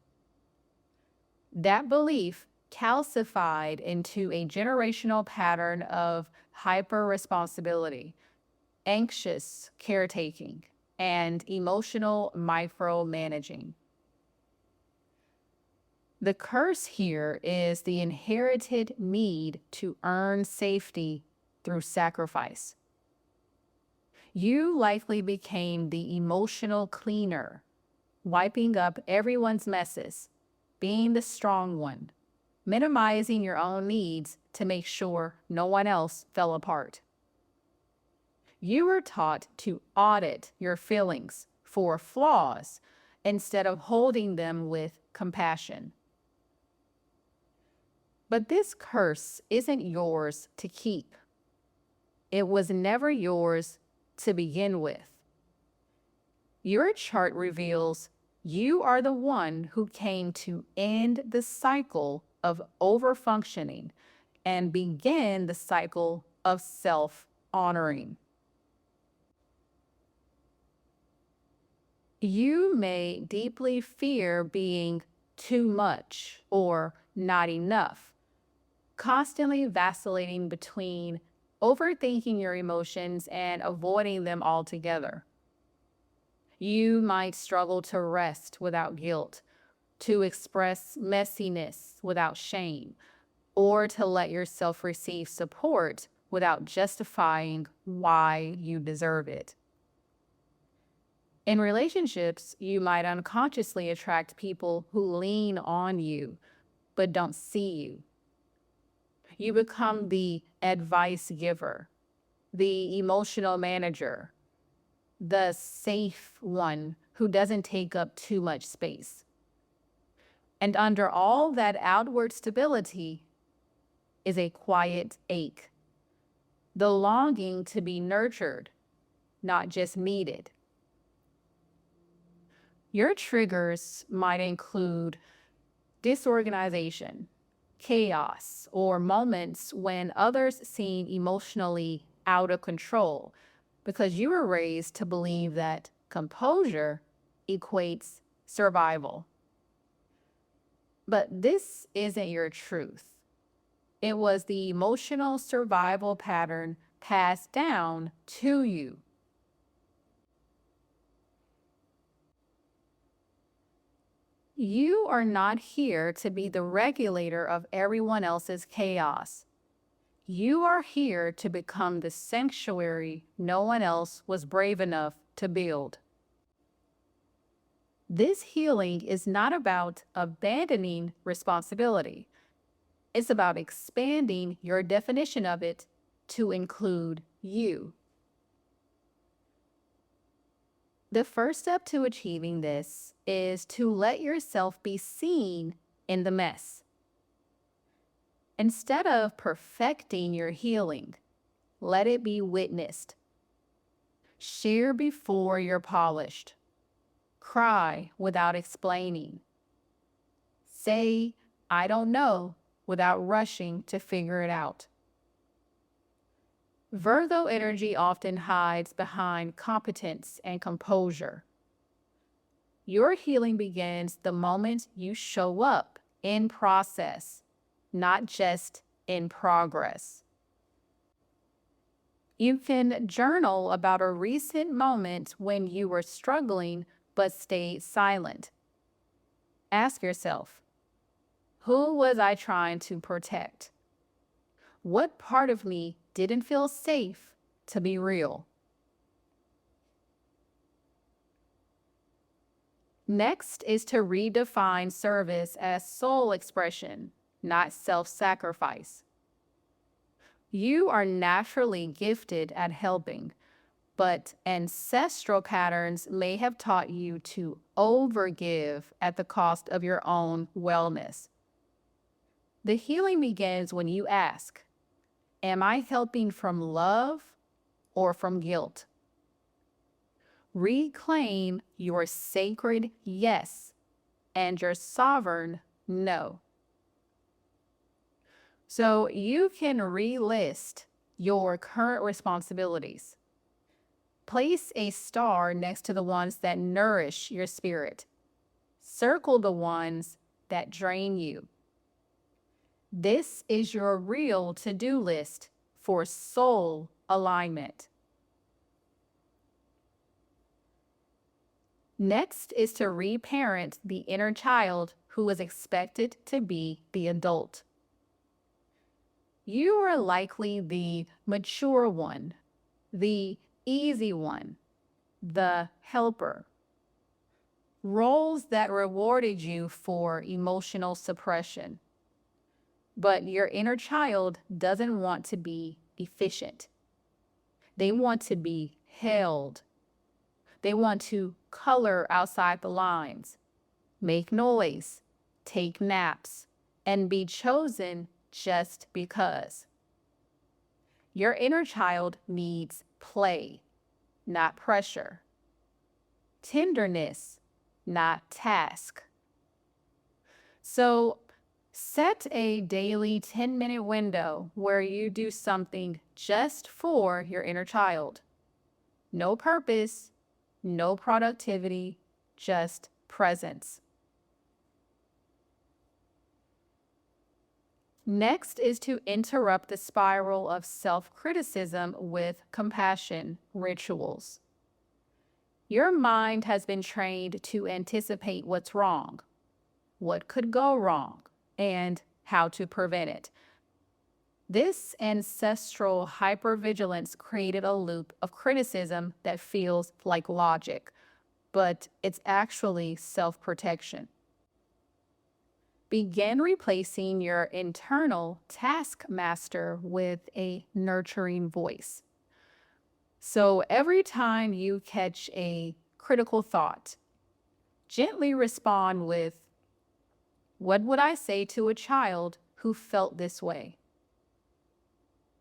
That belief calcified into a generational pattern of hyper-responsibility, anxious caretaking, and emotional micromanaging. The curse here is the inherited need to earn safety through sacrifice. You likely became the emotional cleaner, wiping up everyone's messes, being the strong one, minimizing your own needs to make sure no one else fell apart. You were taught to audit your feelings for flaws instead of holding them with compassion. But this curse isn't yours to keep. It was never yours to begin with. Your chart reveals you are the one who came to end the cycle of overfunctioning and begin the cycle of self-honoring. You may deeply fear being too much or not enough, constantly vacillating between overthinking your emotions and avoiding them altogether. You might struggle to rest without guilt, to express messiness without shame, or to let yourself receive support without justifying why you deserve it. In relationships, you might unconsciously attract people who lean on you, but don't see you. You become the advice giver, the emotional manager, the safe one who doesn't take up too much space. And under all that outward stability is a quiet ache, the longing to be nurtured, not just needed. Your triggers might include disorganization, chaos, or moments when others seem emotionally out of control because you were raised to believe that composure equates survival. But this isn't your truth. It was the emotional survival pattern passed down to you. You are not here to be the regulator of everyone else's chaos. You are here to become the sanctuary no one else was brave enough to build. This healing is not about abandoning responsibility. It's about expanding your definition of it to include you. The first step to achieving this is to let yourself be seen in the mess. Instead of perfecting your healing, let it be witnessed. Share before you're polished. Cry without explaining. Say, I don't know, without rushing to figure it out. Virgo energy often hides behind competence and composure. Your healing begins the moment you show up in process, not just in progress. You can journal about a recent moment when you were struggling but stayed silent. Ask yourself, who was I trying to protect? What part of me didn't feel safe to be real? Next is to redefine service as soul expression, not self-sacrifice. You are naturally gifted at helping, but ancestral patterns may have taught you to overgive at the cost of your own wellness. The healing begins when you ask, am I helping from love or from guilt? Reclaim your sacred yes and your sovereign no. So you can relist your current responsibilities. Place a star next to the ones that nourish your spirit. Circle the ones that drain you. This is your real to-do list for soul alignment. Next is to reparent the inner child who is expected to be the adult. You are likely the mature one, the easy one, the helper. Roles that rewarded you for emotional suppression. But your inner child doesn't want to be efficient. They want to be held. They want to color outside the lines, make noise, take naps, and be chosen just because. Your inner child needs play, not pressure. Tenderness, not task. So set a daily 10-minute window where you do something just for your inner child. No purpose, no productivity, just presence. Next is to interrupt the spiral of self-criticism with compassion rituals. Your mind has been trained to anticipate what's wrong, what could go wrong, and how to prevent it. This ancestral hypervigilance created a loop of criticism that feels like logic, but it's actually self-protection. Begin replacing your internal taskmaster with a nurturing voice. So every time you catch a critical thought, gently respond with, what would I say to a child who felt this way?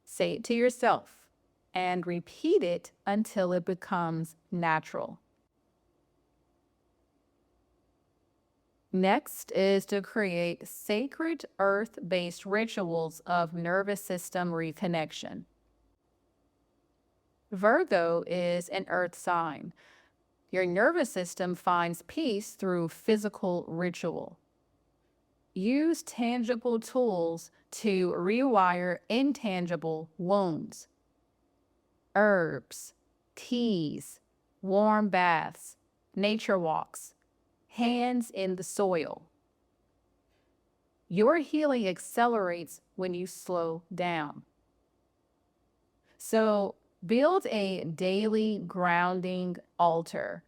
Say it to yourself and repeat it until it becomes natural. Next is to create sacred earth-based rituals of nervous system reconnection. Virgo is an earth sign. Your nervous system finds peace through physical ritual. Use tangible tools to rewire intangible wounds. Herbs, teas, warm baths, nature walks, hands in the soil. Your healing accelerates when you slow down. So build a daily grounding altar.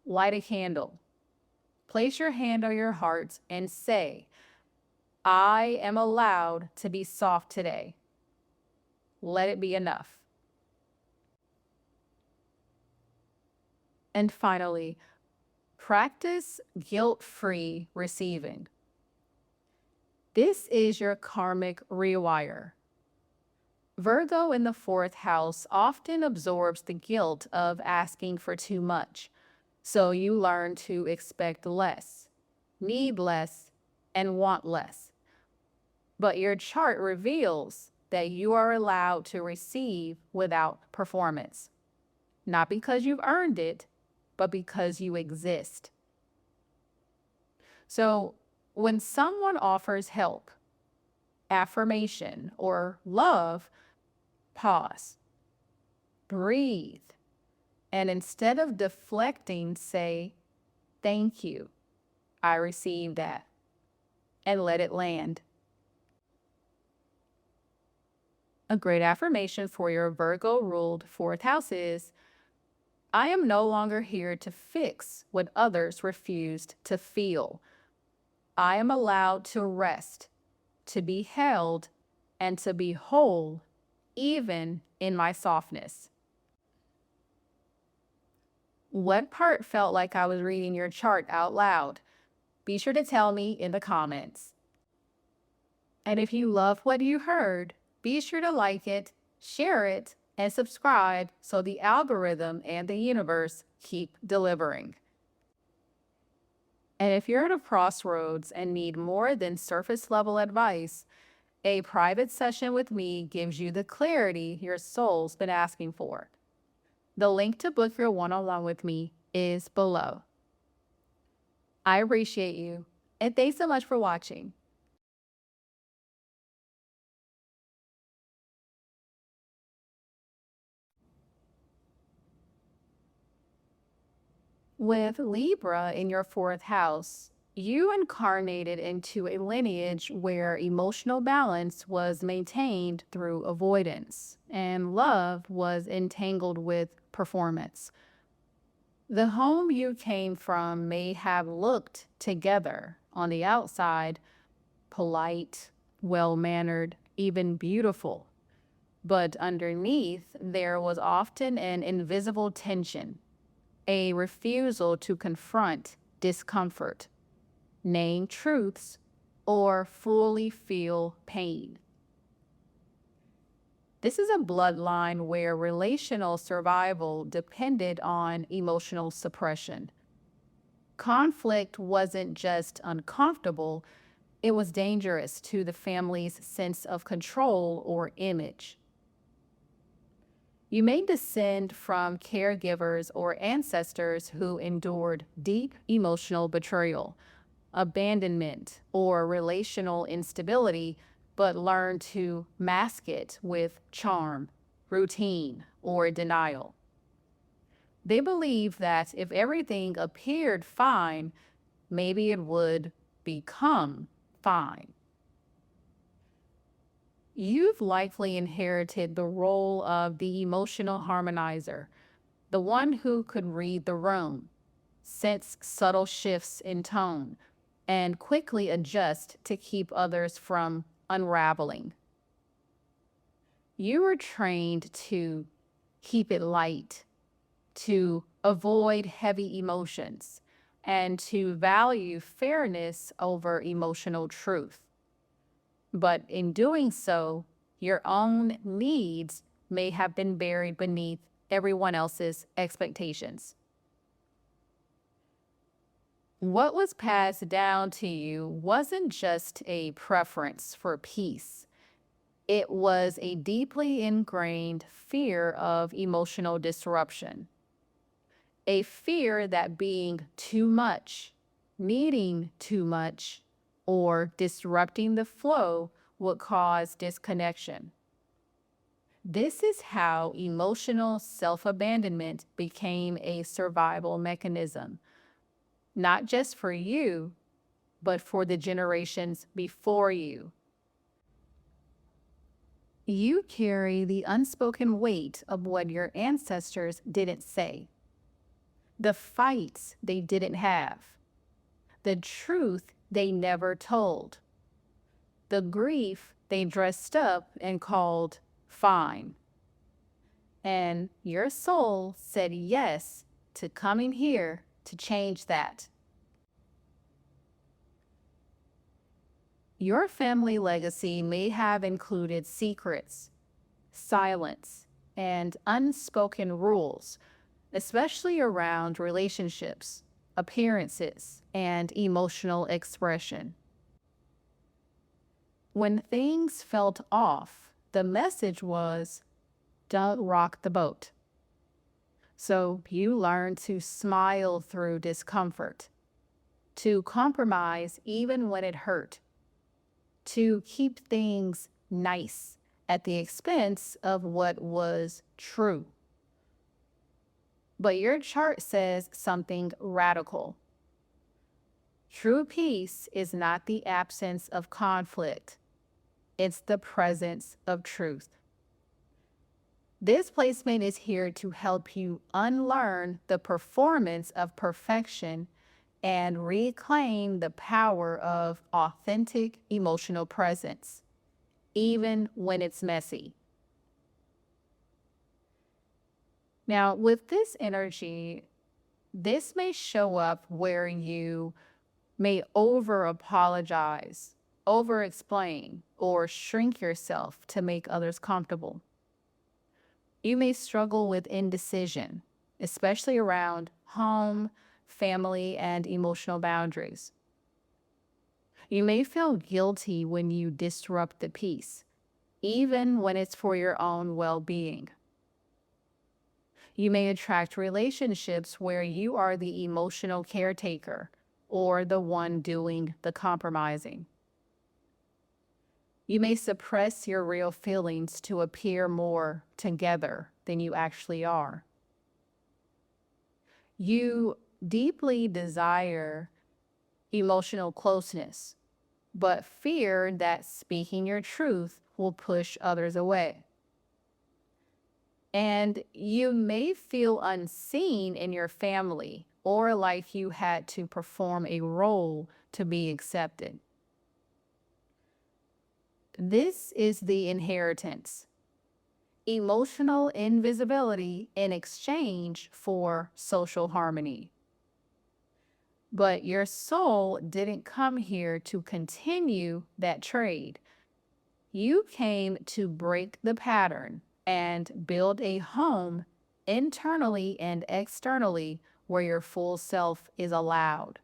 Light a candle. Place your hand on your heart and say, I am allowed to be soft today. Let it be enough. And finally, practice guilt-free receiving. This is your karmic rewire. Virgo in the fourth house often absorbs the guilt of asking for too much, so you learn to expect less, need less, and want less. But your chart reveals that you are allowed to receive without performance, not because you've earned it, but because you exist. So when someone offers help, affirmation, or love, pause, breathe, and instead of deflecting, say, "Thank you, I received that," and let it land. A great affirmation for your Virgo-ruled fourth house is, "I am no longer here to fix what others refused to feel. I am allowed to rest, to be held, and to be whole, even in my softness." What part felt like I was reading your chart out loud? Be sure to tell me in the comments. And if you love what you heard, be sure to like it, share it, and subscribe so the algorithm and the universe keep delivering. And if you're at a crossroads and need more than surface level advice, a private session with me gives you the clarity your soul's been asking for. The link to book your one-on-one with me is below. I appreciate you, and thanks so much for watching. With Libra in your fourth house, you incarnated into a lineage where emotional balance was maintained through avoidance, and love was entangled with performance. The home you came from may have looked together on the outside, polite, well-mannered, even beautiful. But underneath, there was often an invisible tension, a refusal to confront discomfort, name truths, or fully feel pain. This is a bloodline where relational survival depended on emotional suppression. Conflict wasn't just uncomfortable, it was dangerous to the family's sense of control or image. You may descend from caregivers or ancestors who endured deep emotional betrayal, abandonment, or relational instability, but learned to mask it with charm, routine, or denial. They believe that if everything appeared fine, maybe it would become fine. You've likely inherited the role of the emotional harmonizer, the one who could read the room, sense subtle shifts in tone, and quickly adjust to keep others from unraveling. You were trained to keep it light, to avoid heavy emotions, and to value fairness over emotional truth. But in doing so, your own needs may have been buried beneath everyone else's expectations. What was passed down to you wasn't just a preference for peace. It was a deeply ingrained fear of emotional disruption. A fear that being too much, needing too much, or disrupting the flow would cause disconnection. This is how emotional self-abandonment became a survival mechanism, not just for you, but for the generations before you. You carry the unspoken weight of what your ancestors didn't say, the fights they didn't have, the truth they never told, the grief they dressed up and called fine. And your soul said yes to coming here to change that. Your family legacy may have included secrets, silence, and unspoken rules, especially around relationships, appearances, and emotional expression. When things felt off, the message was, don't rock the boat. So you learn to smile through discomfort, to compromise even when it hurt, to keep things nice at the expense of what was true. But your chart says something radical. True peace is not the absence of conflict. It's the presence of truth. This placement is here to help you unlearn the performance of perfection and reclaim the power of authentic emotional presence, even when it's messy. Now, with this energy, this may show up where you may over apologize, over explain, or shrink yourself to make others comfortable. You may struggle with indecision, especially around home, family, and emotional boundaries. You may feel guilty when you disrupt the peace, even when it's for your own well-being. You may attract relationships where you are the emotional caretaker or the one doing the compromising. You may suppress your real feelings to appear more together than you actually are. You deeply desire emotional closeness, but fear that speaking your truth will push others away. And you may feel unseen in your family or like you had to perform a role to be accepted. This is the inheritance. Emotional invisibility in exchange for social harmony. But your soul didn't come here to continue that trade. You came to break the pattern and build a home internally and externally where your full self is allowed.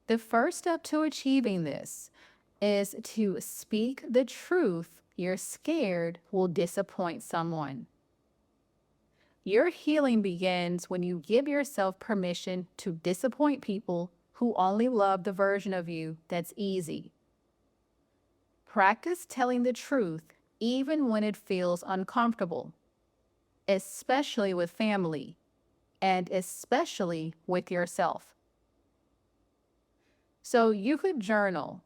The first step to achieving this is to speak the truth you're scared will disappoint someone. Your healing begins when you give yourself permission to disappoint people who only love the version of you that's easy. Practice telling the truth even when it feels uncomfortable, especially with family, and especially with yourself. So you could journal,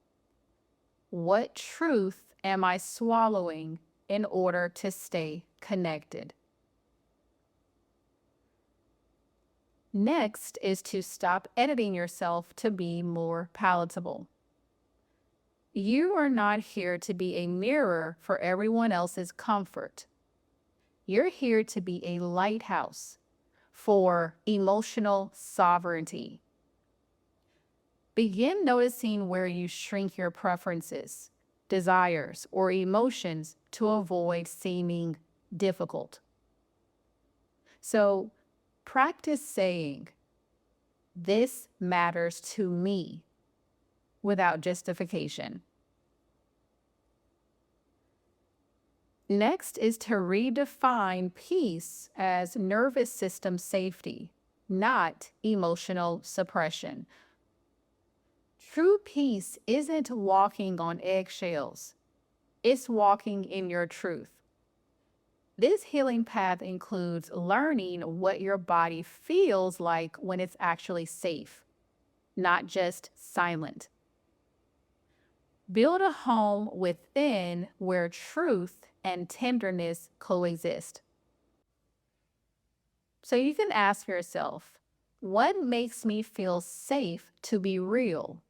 what truth am I swallowing in order to stay connected? Next is to stop editing yourself to be more palatable. You are not here to be a mirror for everyone else's comfort. You're here to be a lighthouse for emotional sovereignty. Begin noticing where you shrink your preferences, desires, or emotions to avoid seeming difficult. So practice saying, "This matters to me," without justification. Next is to redefine peace as nervous system safety, not emotional suppression. True peace isn't walking on eggshells. It's walking in your truth. This healing path includes learning what your body feels like when it's actually safe, not just silent. Build a home within where truth and tenderness coexist. So you can ask yourself, what makes me feel safe to be real,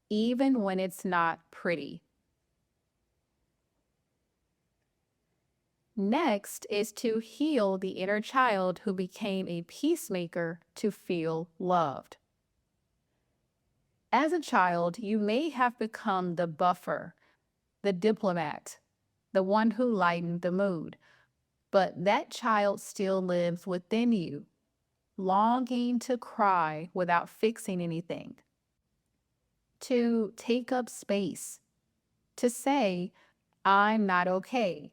even when it's not pretty? Next is to heal the inner child who became a peacemaker to feel loved. As a child, you may have become the buffer, the diplomat, the one who lightened the mood. But that child still lives within you, longing to cry without fixing anything, to take up space, to say, I'm not okay,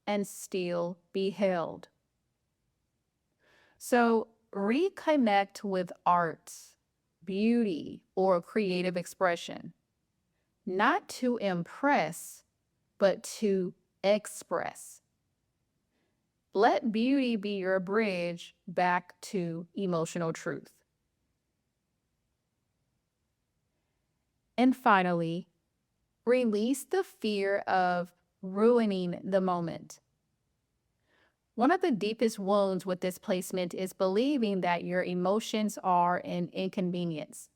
and still be held. So reconnect with art, beauty, or creative expression, not to impress, but to express. Let beauty be your bridge back to emotional truth. And finally, release the fear of ruining the moment. One of the deepest wounds with this placement is believing that your emotions are an inconvenience,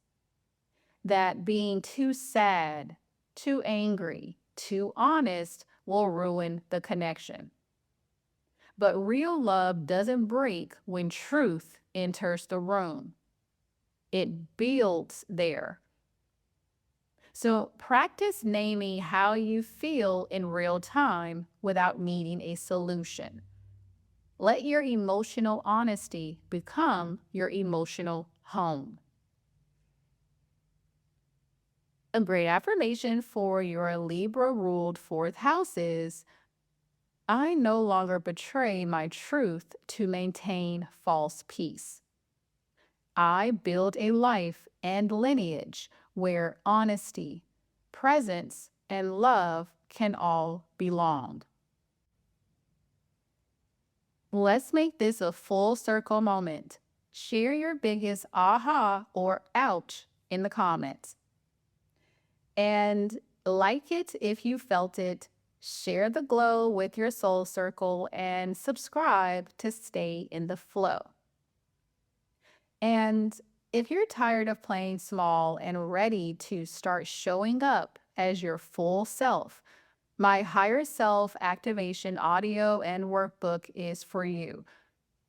that being too sad, too angry, too honest will ruin the connection. But real love doesn't break when truth enters the room. It builds there. So practice naming how you feel in real time without needing a solution. Let your emotional honesty become your emotional home. A great affirmation for your Libra-ruled fourth house is, I no longer betray my truth to maintain false peace. I build a life and lineage where honesty, presence, and love can all belong. Let's make this a full circle moment. Share your biggest aha or ouch in the comments. And like it if you felt it, share the glow with your soul circle, and subscribe to stay in the flow. And if you're tired of playing small and ready to start showing up as your full self, my Higher Self Activation audio and workbook is for you.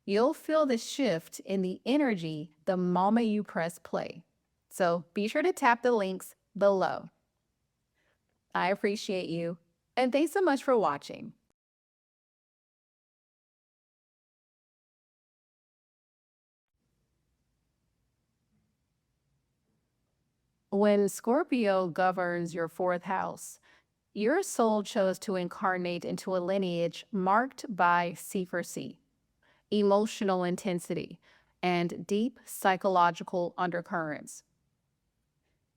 You'll feel the shift in the energy the moment you press play. So be sure to tap the links below. I appreciate you, and thanks so much for watching. When Scorpio governs your fourth house, your soul chose to incarnate into a lineage marked by secrecy, emotional intensity, and deep psychological undercurrents.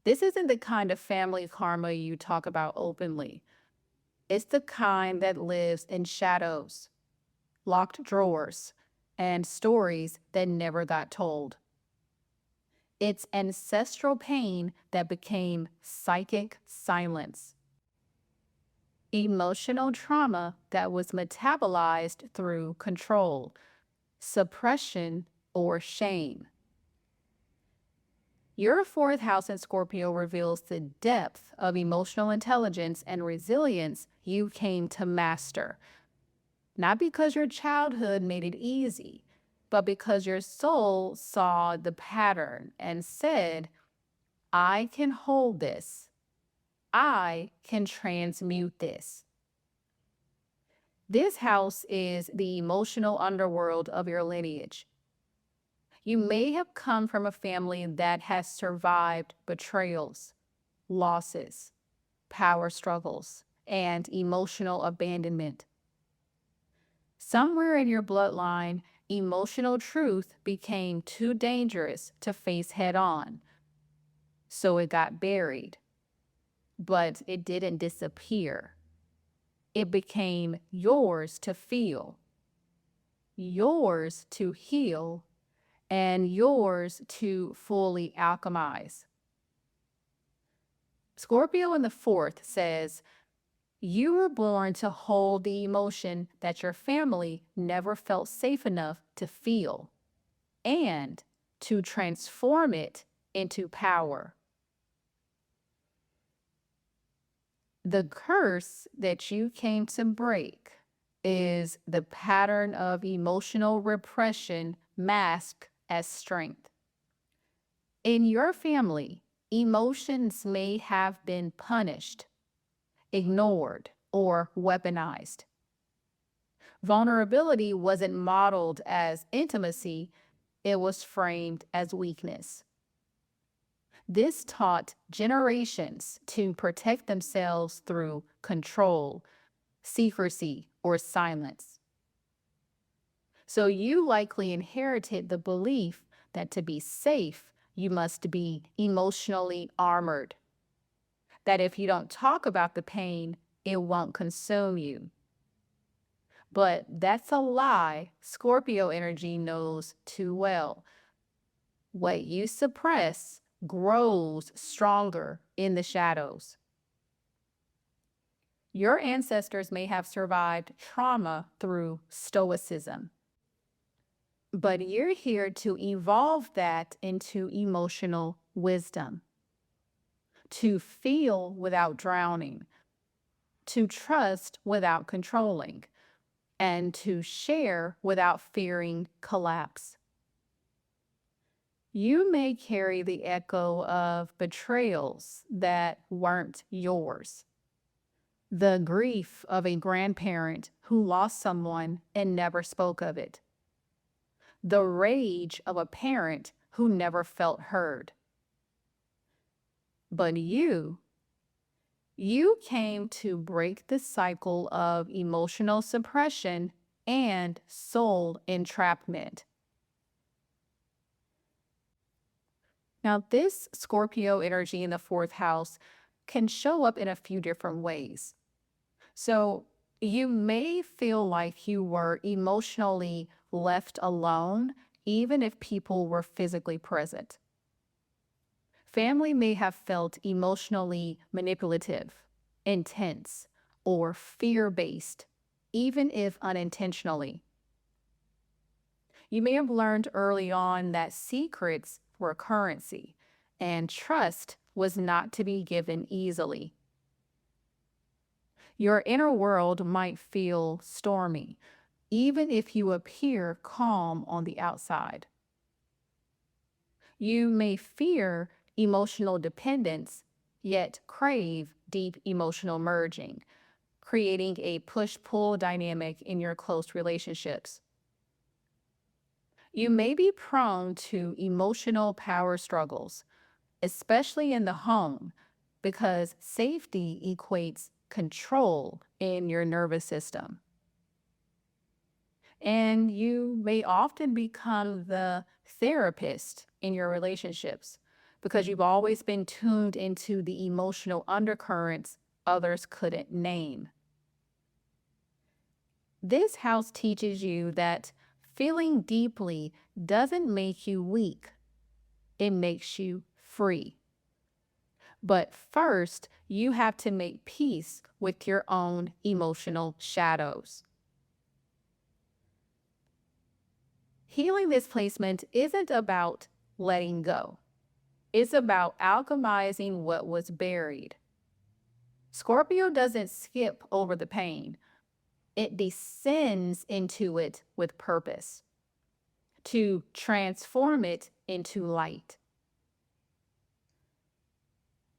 This isn't the kind of family karma you talk about openly. It's the kind that lives in shadows, locked drawers, and stories that never got told. It's ancestral pain that became psychic silence. Emotional trauma that was metabolized through control, suppression, or shame. Your fourth house in Scorpio reveals the depth of emotional intelligence and resilience you came to master. Not because your childhood made it easy, but because your soul saw the pattern and said, I can hold this. I can transmute this. This house is the emotional underworld of your lineage. You may have come from a family that has survived betrayals, losses, power struggles, and emotional abandonment. Somewhere in your bloodline, emotional truth became too dangerous to face head on, so it got buried. But it didn't disappear. It became yours to feel, yours to heal, and yours to fully alchemize. Scorpio in the fourth says, you were born to hold the emotion that your family never felt safe enough to feel, and to transform it into power. The curse that you came to break is the pattern of emotional repression masked as strength. In your family, emotions may have been punished, ignored, or weaponized. Vulnerability wasn't modeled as intimacy, it was framed as weakness. This taught generations to protect themselves through control, secrecy, or silence. So you likely inherited the belief that to be safe, you must be emotionally armored. That if you don't talk about the pain, it won't consume you. But that's a lie Scorpio energy knows too well. What you suppress grows stronger in the shadows. Your ancestors may have survived trauma through stoicism, but you're here to evolve that into emotional wisdom, to feel without drowning, to trust without controlling, and to share without fearing collapse. You may carry the echo of betrayals that weren't yours, the grief of a grandparent who lost someone and never spoke of it, the rage of a parent who never felt heard. But you came to break the cycle of emotional suppression and soul entrapment. Now, this Scorpio energy in the fourth house can show up in a few different ways. So you may feel like you were emotionally left alone, even if people were physically present. Family may have felt emotionally manipulative, intense, or fear-based, even if unintentionally. You may have learned early on that secrets were currency, and trust was not to be given easily. Your inner world might feel stormy, even if you appear calm on the outside. You may fear emotional dependence, yet crave deep emotional merging, creating a push-pull dynamic in your close relationships. You may be prone to emotional power struggles, especially in the home, because safety equates control in your nervous system. And you may often become the therapist in your relationships because you've always been tuned into the emotional undercurrents others couldn't name. This house teaches you that feeling deeply doesn't make you weak. It makes you free. But first, you have to make peace with your own emotional shadows. Healing this placement isn't about letting go. It's about alchemizing what was buried. Scorpio doesn't skip over the pain. It descends into it with purpose, to transform it into light.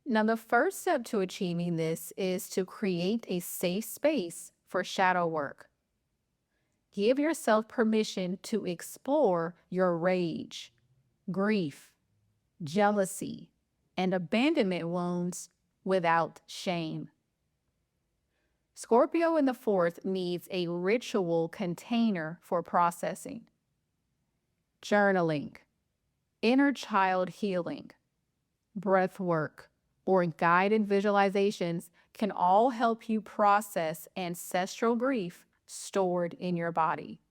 Now, the first step to achieving this is to create a safe space for shadow work. Give yourself permission to explore your rage, grief, jealousy, and abandonment wounds without shame. Scorpio in the fourth needs a ritual container for processing. Journaling, inner child healing, breath work, or guided visualizations can all help you process ancestral grief stored in your body.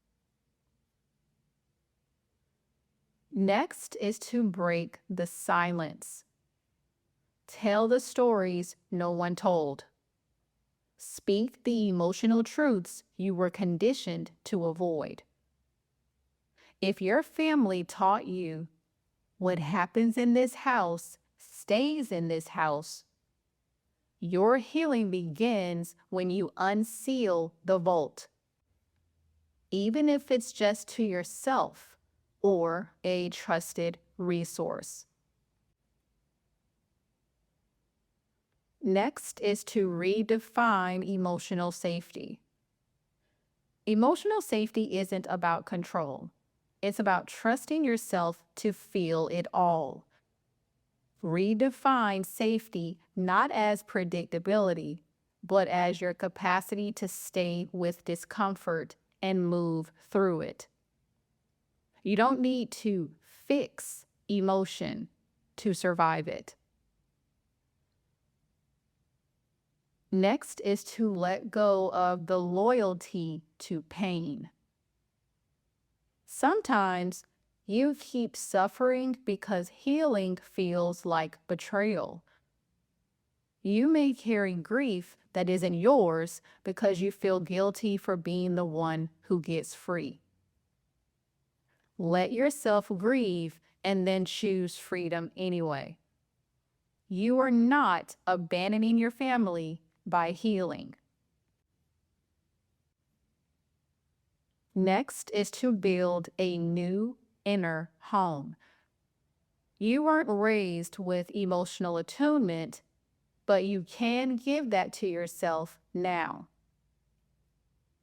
Next is to break the silence. Tell the stories no one told. Speak the emotional truths you were conditioned to avoid. If your family taught you what happens in this house stays in this house, your healing begins when you unseal the vault, even if it's just to yourself or a trusted resource. Next is to redefine emotional safety. Emotional safety isn't about control. It's about trusting yourself to feel it all. Redefine safety not as predictability, but as your capacity to stay with discomfort and move through it. You don't need to fix emotion to survive it. Next is to let go of the loyalty to pain. Sometimes you keep suffering because healing feels like betrayal. You may carry grief that isn't yours because you feel guilty for being the one who gets free. Let yourself grieve and then choose freedom anyway. You are not abandoning your family by healing. Next is to build a new inner home. You weren't raised with emotional attunement, but you can give that to yourself now.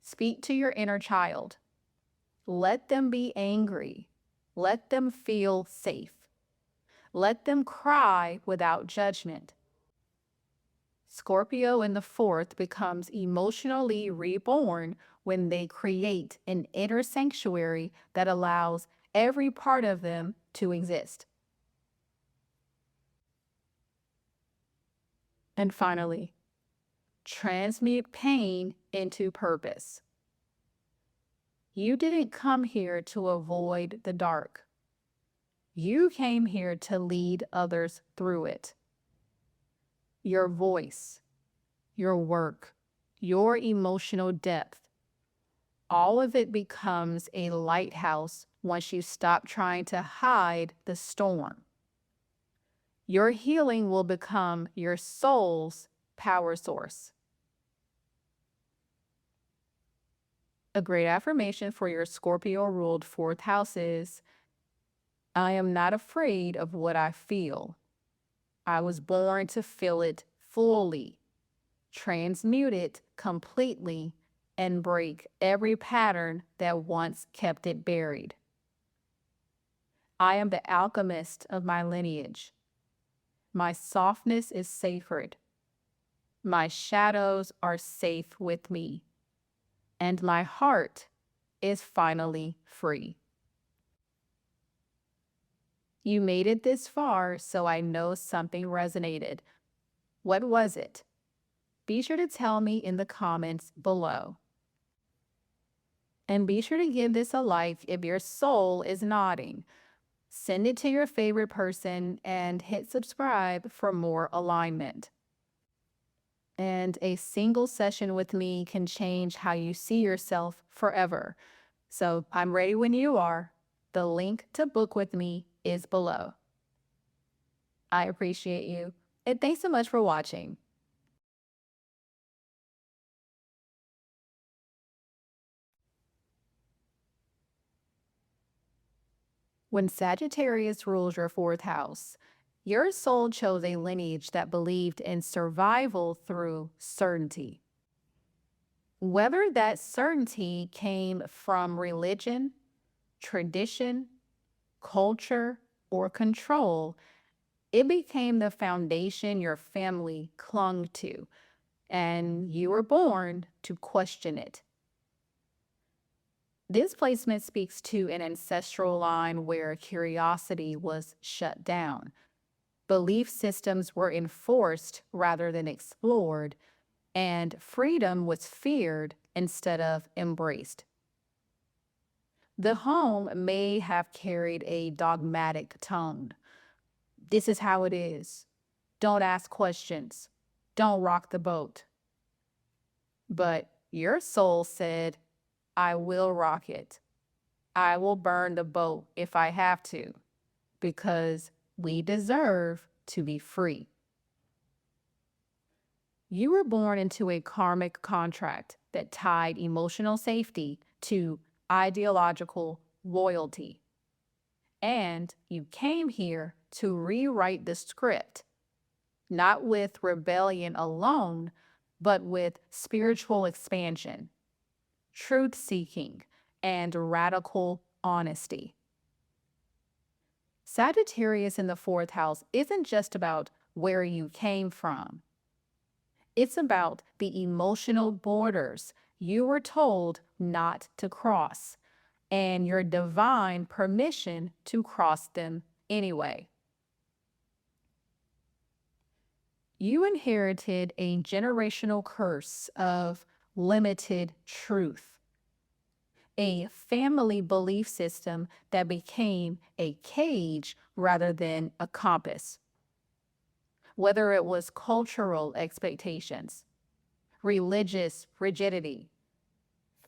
Speak to your inner child. Let them be angry. Let them feel safe. Let them cry without judgment. Scorpio in the fourth becomes emotionally reborn when they create an inner sanctuary that allows every part of them to exist. And finally, transmute pain into purpose. You didn't come here to avoid the dark. You came here to lead others through it. Your voice, your work, your emotional depth, all of it becomes a lighthouse once you stop trying to hide the storm. Your healing will become your soul's power source. A great affirmation for your Scorpio-ruled fourth house is, I am not afraid of what I feel. I was born to feel it fully, transmute it completely, and break every pattern that once kept it buried. I am the alchemist of my lineage. My softness is sacred. My shadows are safe with me. And my heart is finally free. You made it this far, so I know something resonated. What was it? Be sure to tell me in the comments below. And be sure to give this a like if your soul is nodding. Send it to your favorite person and hit subscribe for more alignment. And a single session with me can change how you see yourself forever. So I'm ready when you are. The link to book with me is below. I appreciate you, and thanks so much for watching. When Sagittarius rules your fourth house, your soul chose a lineage that believed in survival through certainty. Whether that certainty came from religion, tradition, culture, or control, it became the foundation your family clung to, and you were born to question it. This placement speaks to an ancestral line where curiosity was shut down. Belief systems were enforced rather than explored, and freedom was feared instead of embraced. The home may have carried a dogmatic tone. This is how it is. Don't ask questions. Don't rock the boat. But your soul said, I will rock it. I will burn the boat if I have to, because we deserve to be free. You were born into a karmic contract that tied emotional safety to ideological loyalty. And you came here to rewrite the script, not with rebellion alone, but with spiritual expansion, truth seeking, and radical honesty. Sagittarius in the fourth house isn't just about where you came from. It's about the emotional borders you were told not to cross and your divine permission to cross them anyway. You inherited a generational curse of limited truth, a family belief system that became a cage rather than a compass. Whether it was cultural expectations, religious rigidity,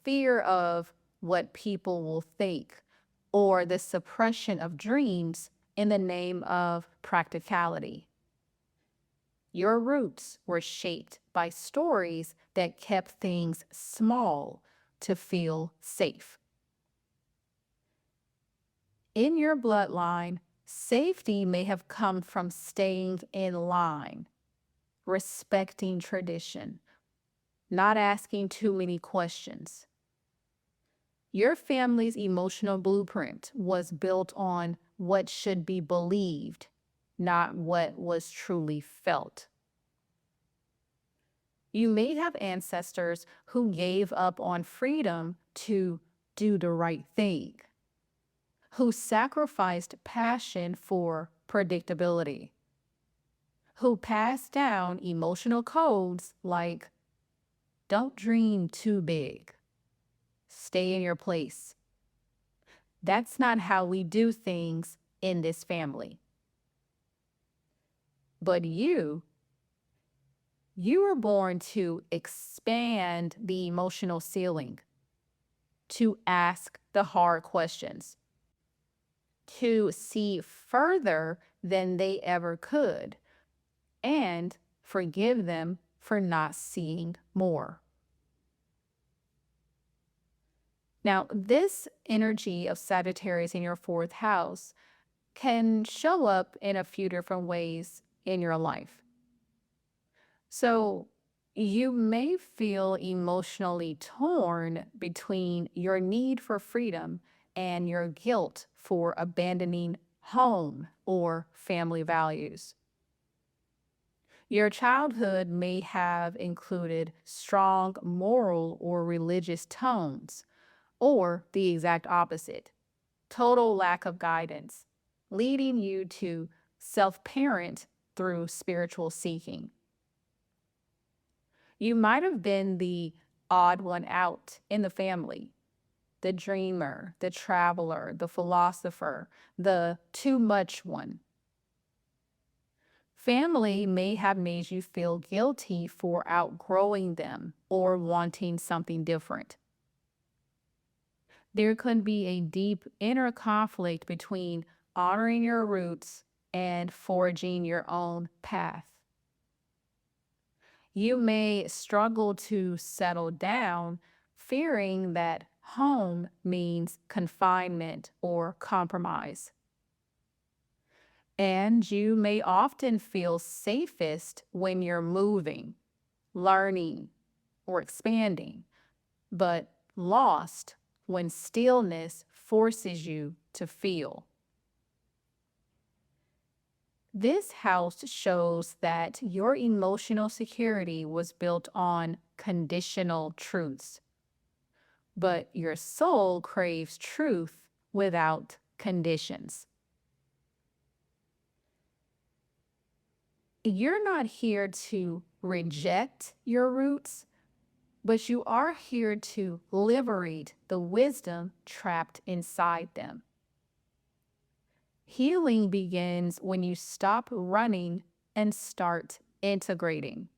fear of what people will think, or the suppression of dreams in the name of practicality. Your roots were shaped by stories that kept things small to feel safe. In your bloodline, safety may have come from staying in line, respecting tradition, not asking too many questions. Your family's emotional blueprint was built on what should be believed, not what was truly felt. You may have ancestors who gave up on freedom to do the right thing, who sacrificed passion for predictability, who passed down emotional codes like, don't dream too big, stay in your place. That's not how we do things in this family. But you were born to expand the emotional ceiling, to ask the hard questions, to see further than they ever could, and forgive them for not seeing more. Now, this energy of Sagittarius in your fourth house can show up in a few different ways in your life. So you may feel emotionally torn between your need for freedom and your guilt for abandoning home or family values. Your childhood may have included strong moral or religious tones, or the exact opposite, total lack of guidance, leading you to self-parent through spiritual seeking. You might have been the odd one out in the family, the dreamer, the traveler, the philosopher, the too much one. Family may have made you feel guilty for outgrowing them or wanting something different. There could be a deep inner conflict between honoring your roots and forging your own path. You may struggle to settle down, fearing that home means confinement or compromise. And you may often feel safest when you're moving, learning, or expanding, but lost when stillness forces you to feel. This house shows that your emotional security was built on conditional truths, but your soul craves truth without conditions. You're not here to reject your roots, but you are here to liberate the wisdom trapped inside them. Healing begins when you stop running and start integrating.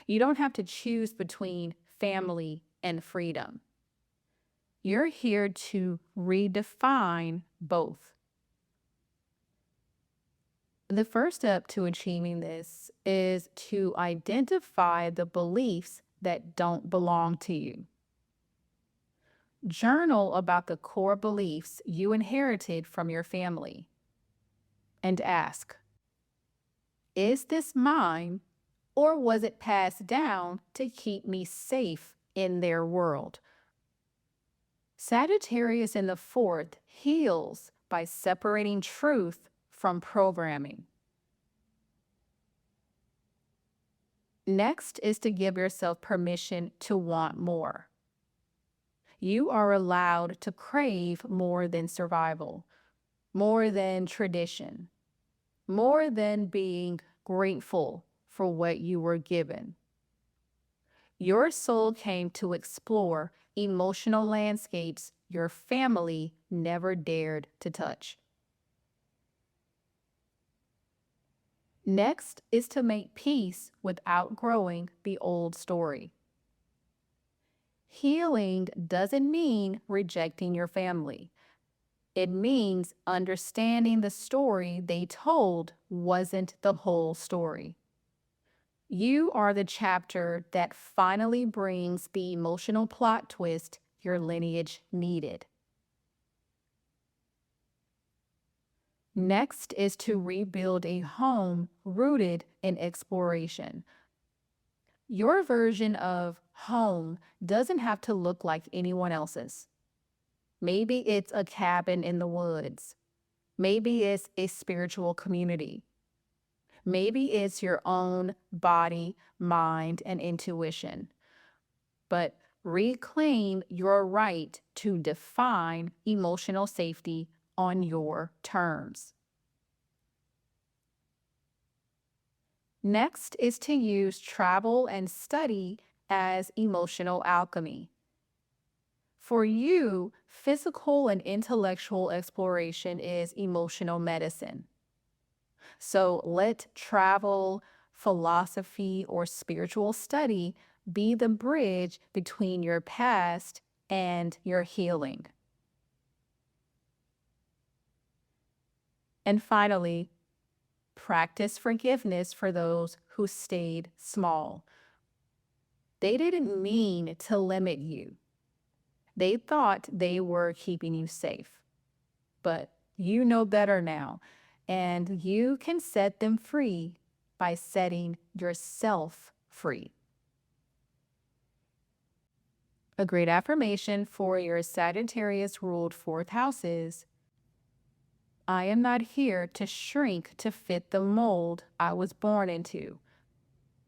You don't have to choose between family and freedom. You're here to redefine both. The first step to achieving this is to identify the beliefs that don't belong to you. Journal about the core beliefs you inherited from your family and ask, Is this mine, or was it passed down to keep me safe in their world? Sagittarius in the fourth heals by separating truth from programming. Next is to give yourself permission to want more. You are allowed to crave more than survival, more than tradition, more than being grateful for what you were given. Your soul came to explore emotional landscapes your family never dared to touch. Next is to make peace with outgrowing the old story. Healing doesn't mean rejecting your family. It means understanding the story they told wasn't the whole story. You are the chapter that finally brings the emotional plot twist your lineage needed. Next is to rebuild a home rooted in exploration. Your version of home doesn't have to look like anyone else's. Maybe it's a cabin in the woods. Maybe it's a spiritual community. Maybe it's your own body, mind, and intuition. But reclaim your right to define emotional safety on your terms. Next is to use travel and study as emotional alchemy. For you, physical and intellectual exploration is emotional medicine. So let travel, philosophy, or spiritual study be the bridge between your past and your healing. And finally, practice forgiveness for those who stayed small. They didn't mean to limit you. They thought they were keeping you safe. But you know better now, and you can set them free by setting yourself free. A great affirmation for your Sagittarius ruled fourth house is, I am not here to shrink to fit the mold I was born into.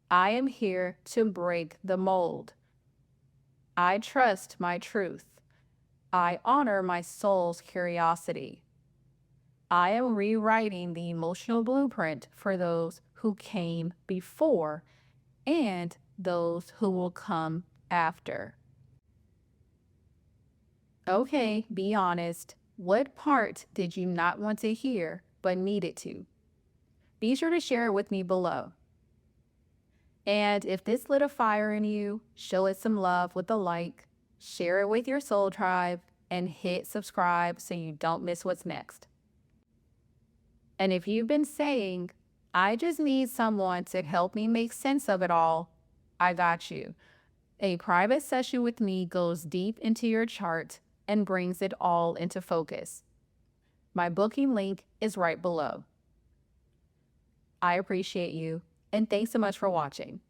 I am here to break the mold. I trust my truth. I honor my soul's curiosity. I am rewriting the emotional blueprint for those who came before and those who will come after. Okay, be honest. What part did you not want to hear but needed to? Be sure to share it with me below. And if this lit a fire in you, show it some love with a like, share it with your soul tribe, and hit subscribe so you don't miss what's next. And if you've been saying, I just need someone to help me make sense of it all, I got you. A private session with me goes deep into your chart and brings it all into focus. My booking link is right below. I appreciate you, and thanks so much for watching.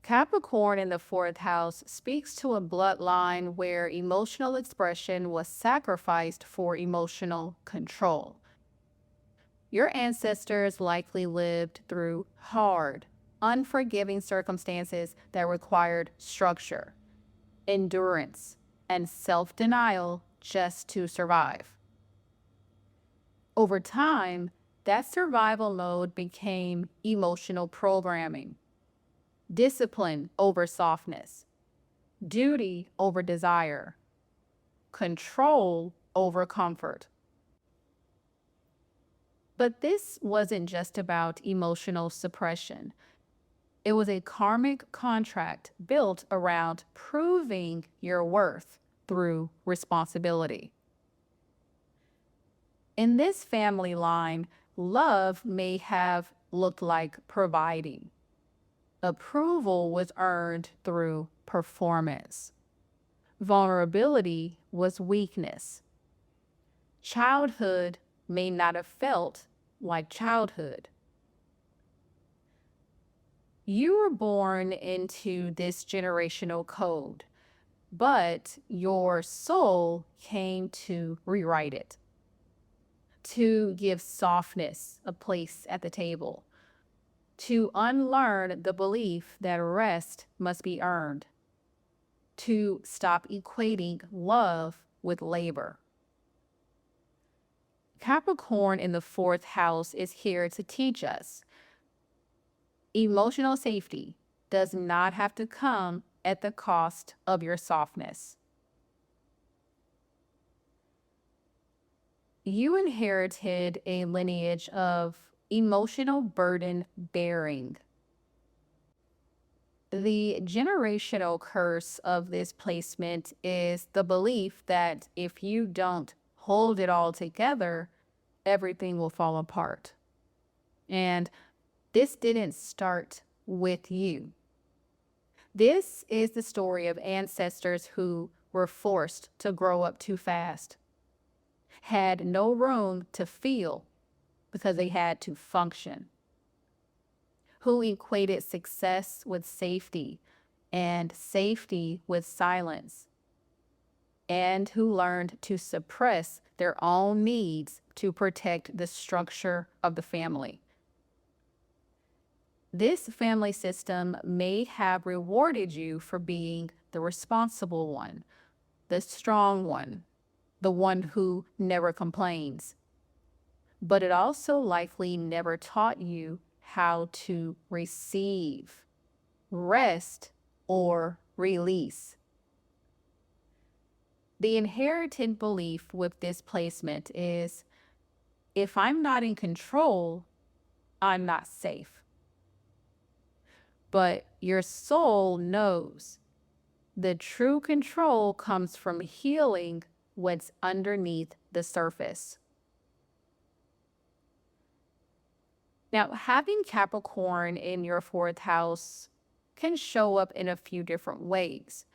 Capricorn in the fourth house speaks to a bloodline where emotional expression was sacrificed for emotional control. Your ancestors likely lived through hard, unforgiving circumstances that required structure, endurance, and self-denial just to survive. Over time, that survival mode became emotional programming. Discipline over softness, duty over desire, control over comfort. But this wasn't just about emotional suppression. It was a karmic contract built around proving your worth through responsibility. In this family line, love may have looked like providing. Approval was earned through performance. Vulnerability was weakness. Childhood may not have felt like childhood. You were born into this generational code, but your soul came to rewrite it, to give softness a place at the table, to unlearn the belief that rest must be earned, to stop equating love with labor. Capricorn in the fourth house is here to teach us emotional safety does not have to come at the cost of your softness. You inherited a lineage of emotional burden bearing. The generational curse of this placement is the belief that if you don't hold it all together, everything will fall apart. And this didn't start with you. This is the story of ancestors who were forced to grow up too fast, had no room to feel because they had to function, who equated success with safety and safety with silence, and who learned to suppress their own needs to protect the structure of the family. This family system may have rewarded you for being the responsible one, the strong one, the one who never complains. But it also likely never taught you how to receive, rest, or release. The inherited belief with this placement is, if I'm not in control, I'm not safe. But your soul knows the true control comes from healing what's underneath the surface. Now, having Capricorn in your fourth house can show up in a few different ways.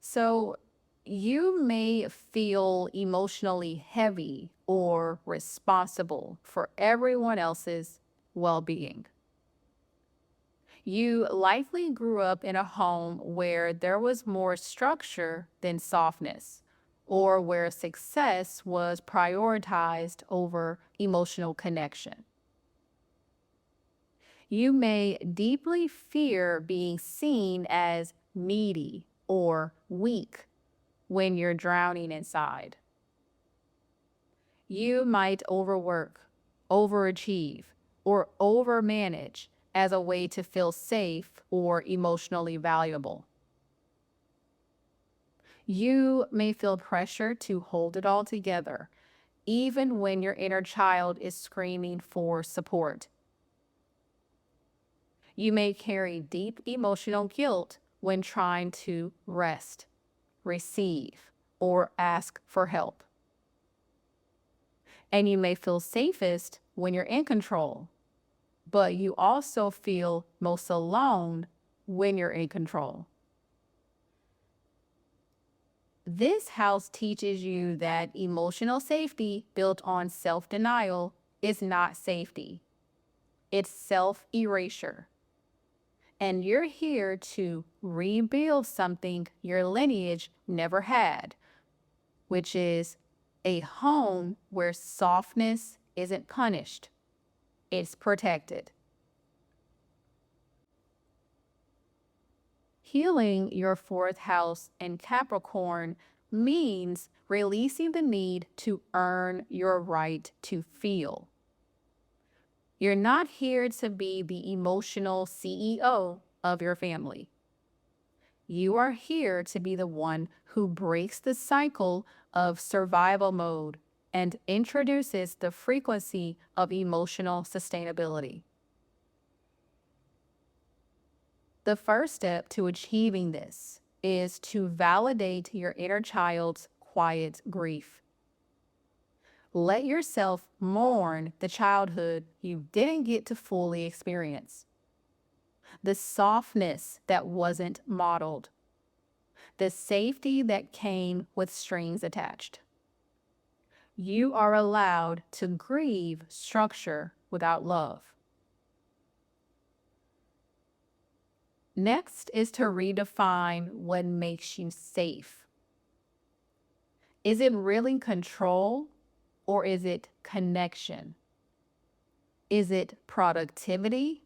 So you may feel emotionally heavy or responsible for everyone else's well-being. You likely grew up in a home where there was more structure than softness, or where success was prioritized over emotional connection. You may deeply fear being seen as needy or weak when you're drowning inside. You might overwork, overachieve, or overmanage as a way to feel safe or emotionally valuable. You may feel pressure to hold it all together, even when your inner child is screaming for support. You may carry deep emotional guilt when trying to rest, receive, or ask for help. And you may feel safest when you're in control, but you also feel most alone when you're in control. This house teaches you that emotional safety built on self-denial is not safety. It's self-erasure. And you're here to rebuild something your lineage never had, which is a home where softness isn't punished. It's protected. Healing your fourth house in Capricorn means releasing the need to earn your right to feel. You're not here to be the emotional CEO of your family. You are here to be the one who breaks the cycle of survival mode and introduces the frequency of emotional sustainability. The first step to achieving this is to validate your inner child's quiet grief. Let yourself mourn the childhood you didn't get to fully experience, the softness that wasn't modeled, the safety that came with strings attached. You are allowed to grieve structure without love. Next is to redefine what makes you safe. Is it really control, or is it connection? Is it productivity,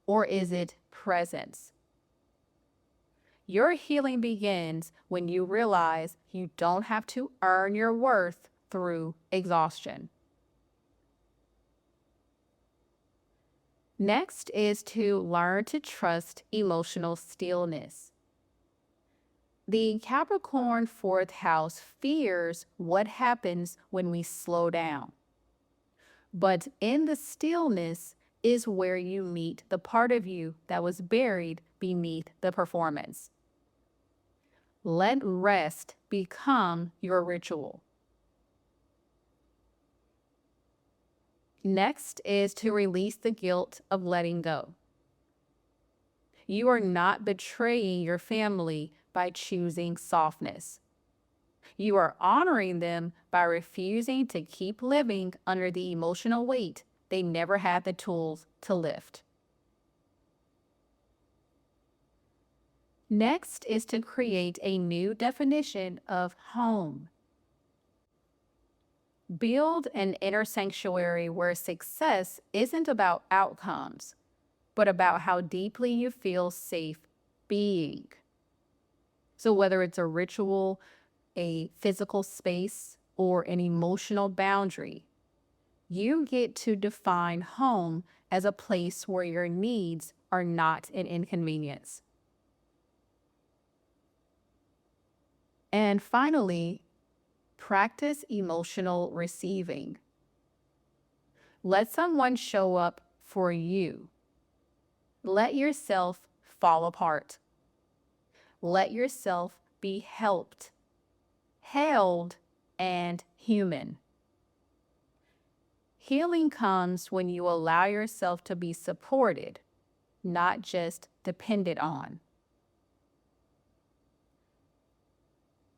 or is it presence? Your healing begins when you realize you don't have to earn your worth through exhaustion. Next is to learn to trust emotional stillness. The Capricorn fourth house fears what happens when we slow down. But in the stillness is where you meet the part of you that was buried beneath the performance. Let rest become your ritual. Next is to release the guilt of letting go. You are not betraying your family by choosing softness. You are honoring them by refusing to keep living under the emotional weight they never had the tools to lift. Next is to create a new definition of home. Build an inner sanctuary where success isn't about outcomes, but about how deeply you feel safe being. So whether it's a ritual, a physical space, or an emotional boundary, you get to define home as a place where your needs are not an inconvenience. And finally, practice emotional receiving. Let someone show up for you. Let yourself fall apart. Let yourself be helped, held, and human. Healing comes when you allow yourself to be supported, not just depended on.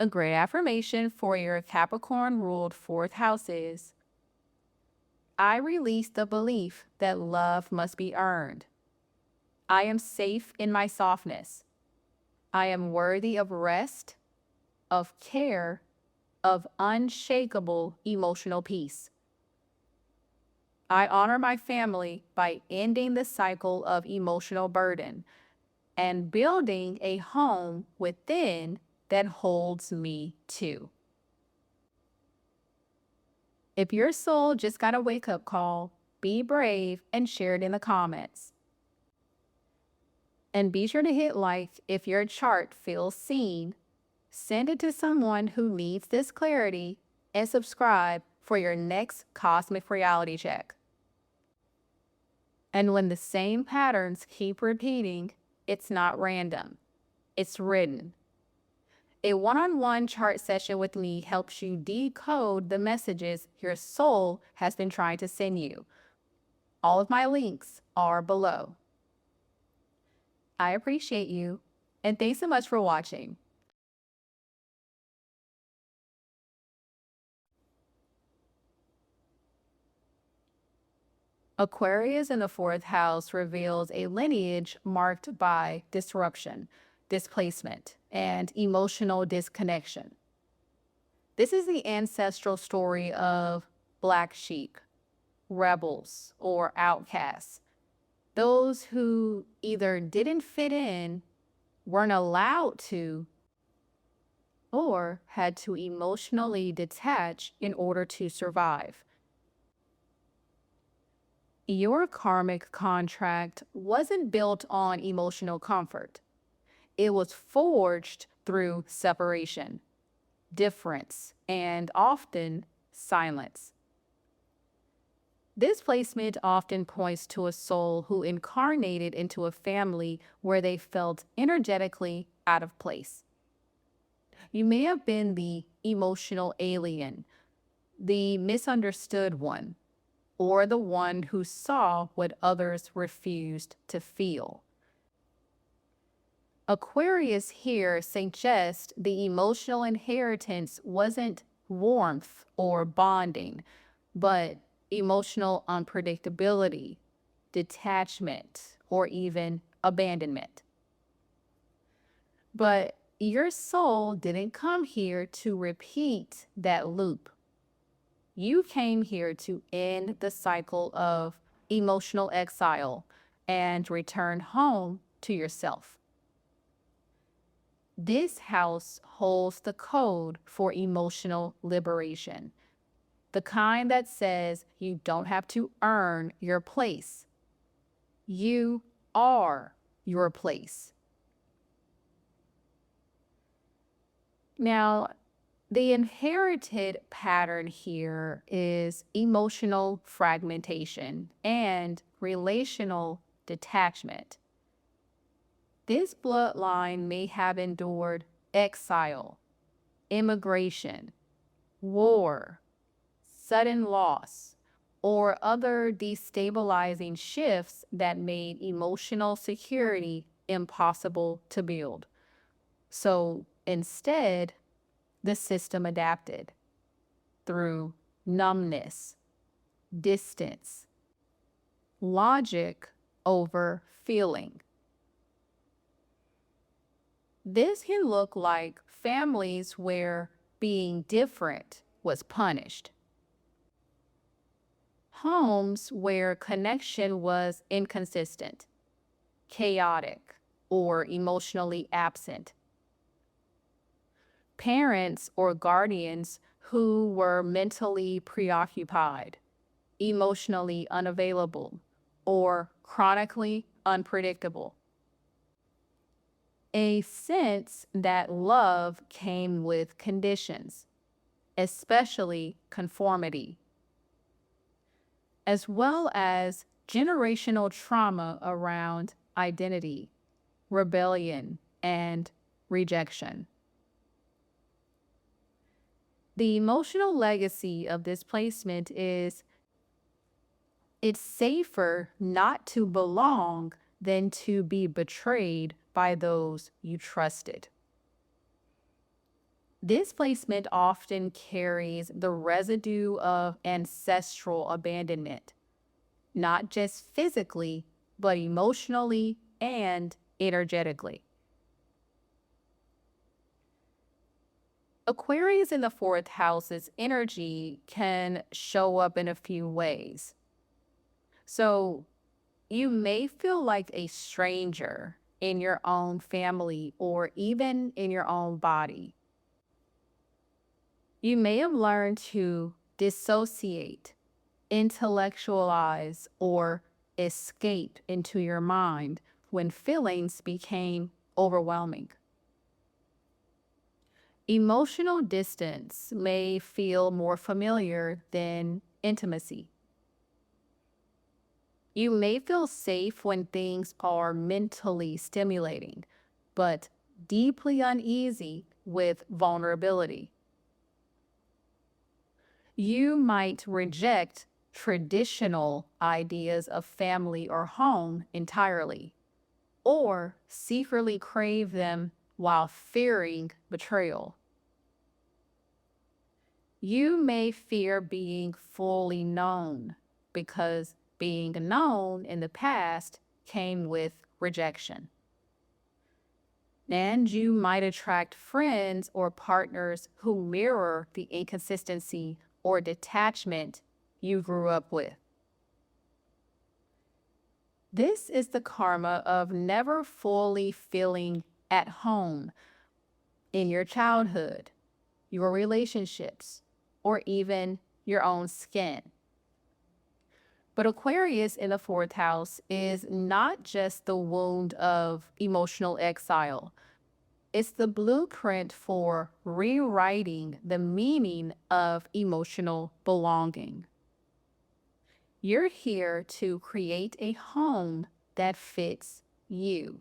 A great affirmation for your Capricorn-ruled fourth house is, I release the belief that love must be earned. I am safe in my softness. I am worthy of rest, of care, of unshakable emotional peace. I honor my family by ending the cycle of emotional burden and building a home within that holds me too. If your soul just got a wake-up call, be brave and share it in the comments. And be sure to hit like if your chart feels seen. Send it to someone who needs this clarity, and subscribe for your next cosmic reality check. And when the same patterns keep repeating, it's not random. It's written. A one-on-one chart session with me helps you decode the messages your soul has been trying to send you. All of my links are below. I appreciate you, and thanks so much for watching. Aquarius in the fourth house reveals a lineage marked by disruption, displacement, and emotional disconnection. This is the ancestral story of black sheep, rebels, or outcasts. Those who either didn't fit in, weren't allowed to, or had to emotionally detach in order to survive. Your karmic contract wasn't built on emotional comfort. It was forged through separation, difference, and often silence. This placement often points to a soul who incarnated into a family where they felt energetically out of place. You may have been the emotional alien, the misunderstood one, or the one who saw what others refused to feel. Aquarius here suggests the emotional inheritance wasn't warmth or bonding, but emotional unpredictability, detachment, or even abandonment. But your soul didn't come here to repeat that loop. You came here to end the cycle of emotional exile and return home to yourself. This house holds the code for emotional liberation, the kind that says you don't have to earn your place. You are your place. Now, the inherited pattern here is emotional fragmentation and relational detachment. This bloodline may have endured exile, immigration, war, sudden loss, or other destabilizing shifts that made emotional security impossible to build. So instead, the system adapted through numbness, distance, logic over feeling. This can look like families where being different was punished, homes where connection was inconsistent, chaotic, or emotionally absent, parents or guardians who were mentally preoccupied, emotionally unavailable, or chronically unpredictable. A sense that love came with conditions, especially conformity, as well as generational trauma around identity, rebellion, and rejection. The emotional legacy of this placement is it's safer not to belong than to be betrayed by those you trusted. This placement often carries the residue of ancestral abandonment, not just physically, but emotionally and energetically. Aquarius in the fourth house's energy can show up in a few ways. So you may feel like a stranger in your own family or even in your own body. You may have learned to dissociate, intellectualize, or escape into your mind when feelings became overwhelming. Emotional distance may feel more familiar than intimacy. You may feel safe when things are mentally stimulating, but deeply uneasy with vulnerability. You might reject traditional ideas of family or home entirely, or secretly crave them while fearing betrayal. You may fear being fully known because being known in the past came with rejection. And you might attract friends or partners who mirror the inconsistency or detachment you grew up with. This is the karma of never fully feeling at home in your childhood, your relationships, or even your own skin. But Aquarius in the fourth house is not just the wound of emotional exile. It's the blueprint for rewriting the meaning of emotional belonging. You're here to create a home that fits you.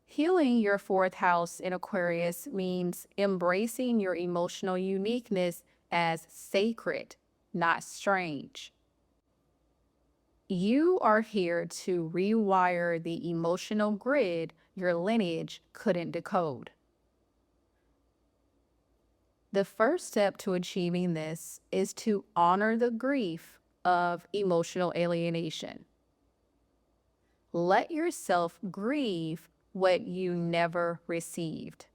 Healing your fourth house in Aquarius means embracing your emotional uniqueness as sacred, not strange. You are here to rewire the emotional grid your lineage couldn't decode. The first step to achieving this is to honor the grief of emotional alienation. Let yourself grieve what you never received,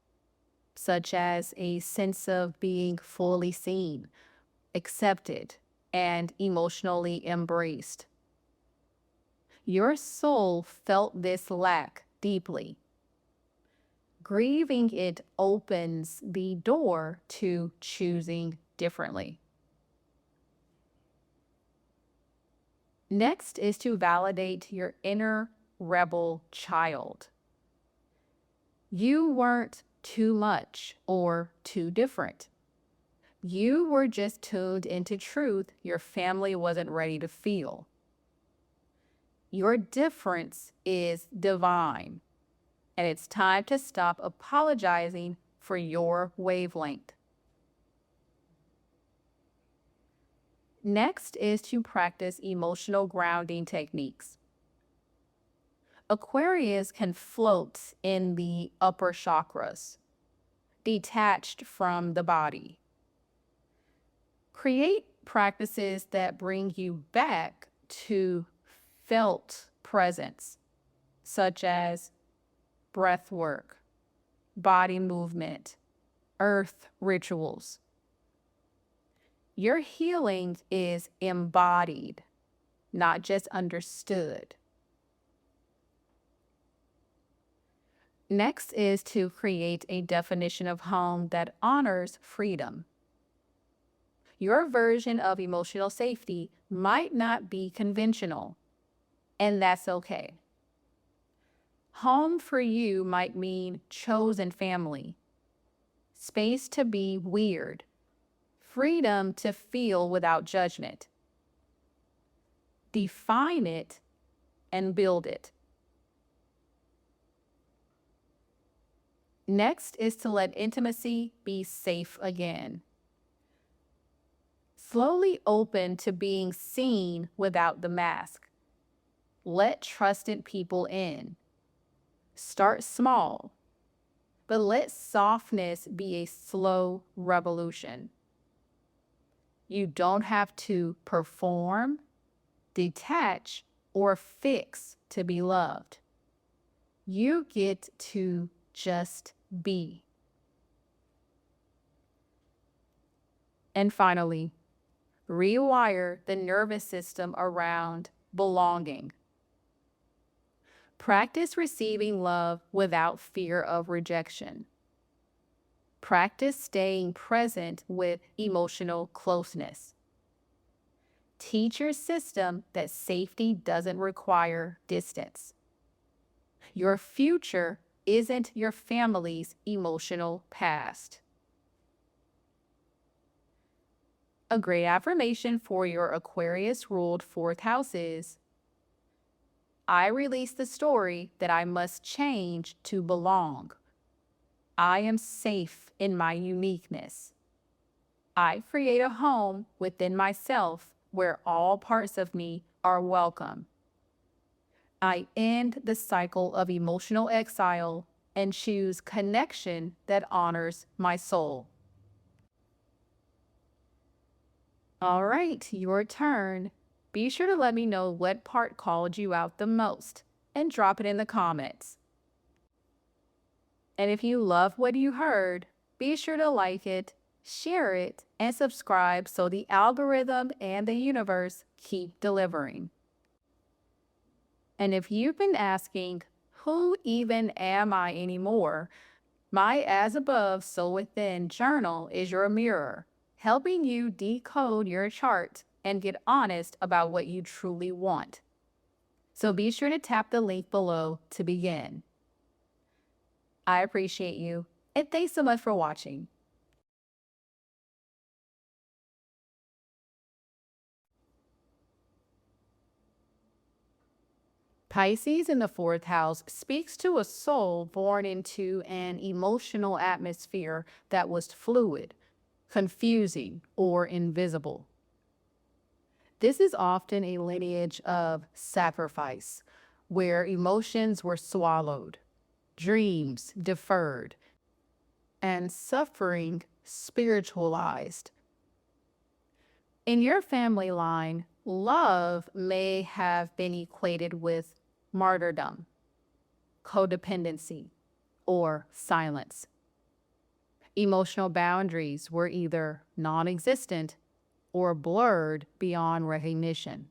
such as a sense of being fully seen, accepted, and emotionally embraced. Your soul felt this lack deeply. Grieving it opens the door to choosing differently. Next is to validate your inner rebel child. You weren't too much or too different. You were just tuned into truth your family wasn't ready to feel. Your difference is divine, and it's time to stop apologizing for your wavelength. Next is to practice emotional grounding techniques. Aquarius can float in the upper chakras, detached from the body. Create practices that bring you back to felt presence, such as breath work, body movement, earth rituals. Your healing is embodied, not just understood. Next is to create a definition of home that honors freedom. Your version of emotional safety might not be conventional, and that's okay. Home for you might mean chosen family, space to be weird, freedom to feel without judgment. Define it and build it. Next is to let intimacy be safe again. Slowly open to being seen without the mask. Let trusted people in. Start small, but let softness be a slow revolution. You don't have to perform, detach, or fix to be loved. You get to just be. And finally, rewire the nervous system around belonging. Practice receiving love without fear of rejection. Practice staying present with emotional closeness. Teach your system that safety doesn't require distance. Your future isn't your family's emotional past. A great affirmation for your Aquarius-ruled fourth house is, I release the story that I must change to belong. I am safe in my uniqueness. I create a home within myself where all parts of me are welcome. I end the cycle of emotional exile and choose connection that honors my soul. All right, your turn. Be sure to let me know what part called you out the most and drop it in the comments. And if you love what you heard, be sure to like it, share it, and subscribe so the algorithm and the universe keep delivering. And if you've been asking, who even am I anymore? My As Above, So Within journal is your mirror, helping you decode your chart and get honest about what you truly want. So be sure to tap the link below to begin. I appreciate you, and thanks so much for watching. Pisces in the fourth house speaks to a soul born into an emotional atmosphere that was fluid, confusing, or invisible. This is often a lineage of sacrifice, where emotions were swallowed, dreams deferred, and suffering spiritualized. In your family line, love may have been equated with martyrdom, codependency, or silence. Emotional boundaries were either non existent or blurred beyond recognition.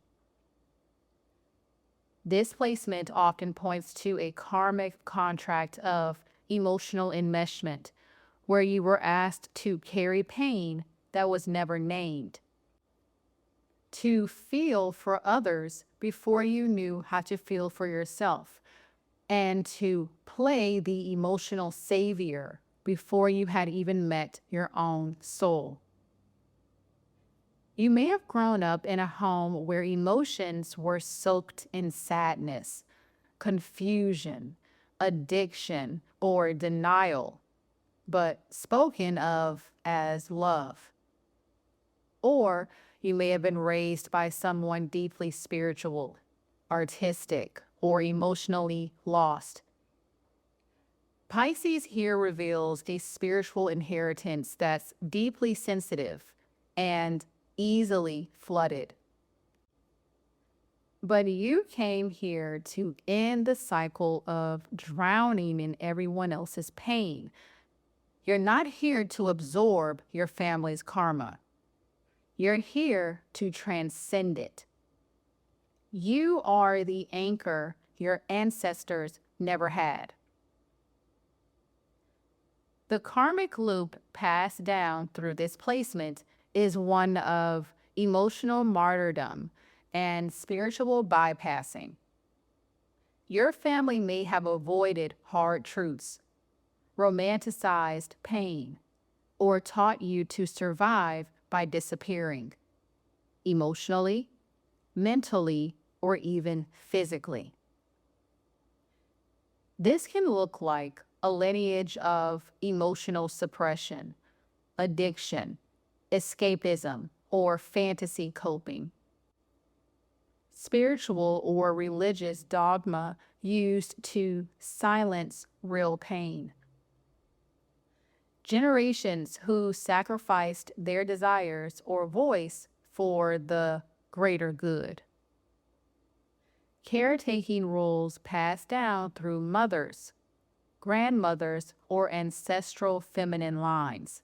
This placement often points to a karmic contract of emotional enmeshment, where you were asked to carry pain that was never named, to feel for others before you knew how to feel for yourself, and to play the emotional savior before you had even met your own soul. You may have grown up in a home where emotions were soaked in sadness, confusion, addiction, or denial, but spoken of as love. Or you may have been raised by someone deeply spiritual, artistic, or emotionally lost. Pisces here reveals a spiritual inheritance that's deeply sensitive and easily flooded. But you came here to end the cycle of drowning in everyone else's pain. You're not here to absorb your family's karma. You're here to transcend it. You are the anchor your ancestors never had. The karmic loop passed down through this placement is one of emotional martyrdom and spiritual bypassing. Your family may have avoided hard truths, romanticized pain, or taught you to survive by disappearing, emotionally, mentally, or even physically. This can look like a lineage of emotional suppression, addiction, escapism, or fantasy coping. Spiritual or religious dogma used to silence real pain. Generations who sacrificed their desires or voice for the greater good. Caretaking roles passed down through mothers, grandmothers, or ancestral feminine lines.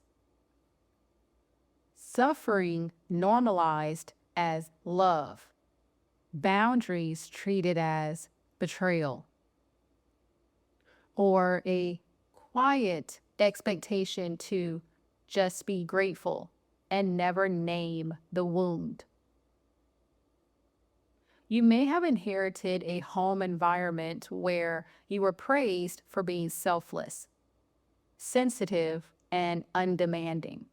Suffering normalized as love. Boundaries treated as betrayal. Or a quiet expectation to just be grateful and never name the wound. You may have inherited a home environment where you were praised for being selfless, sensitive, and undemanding.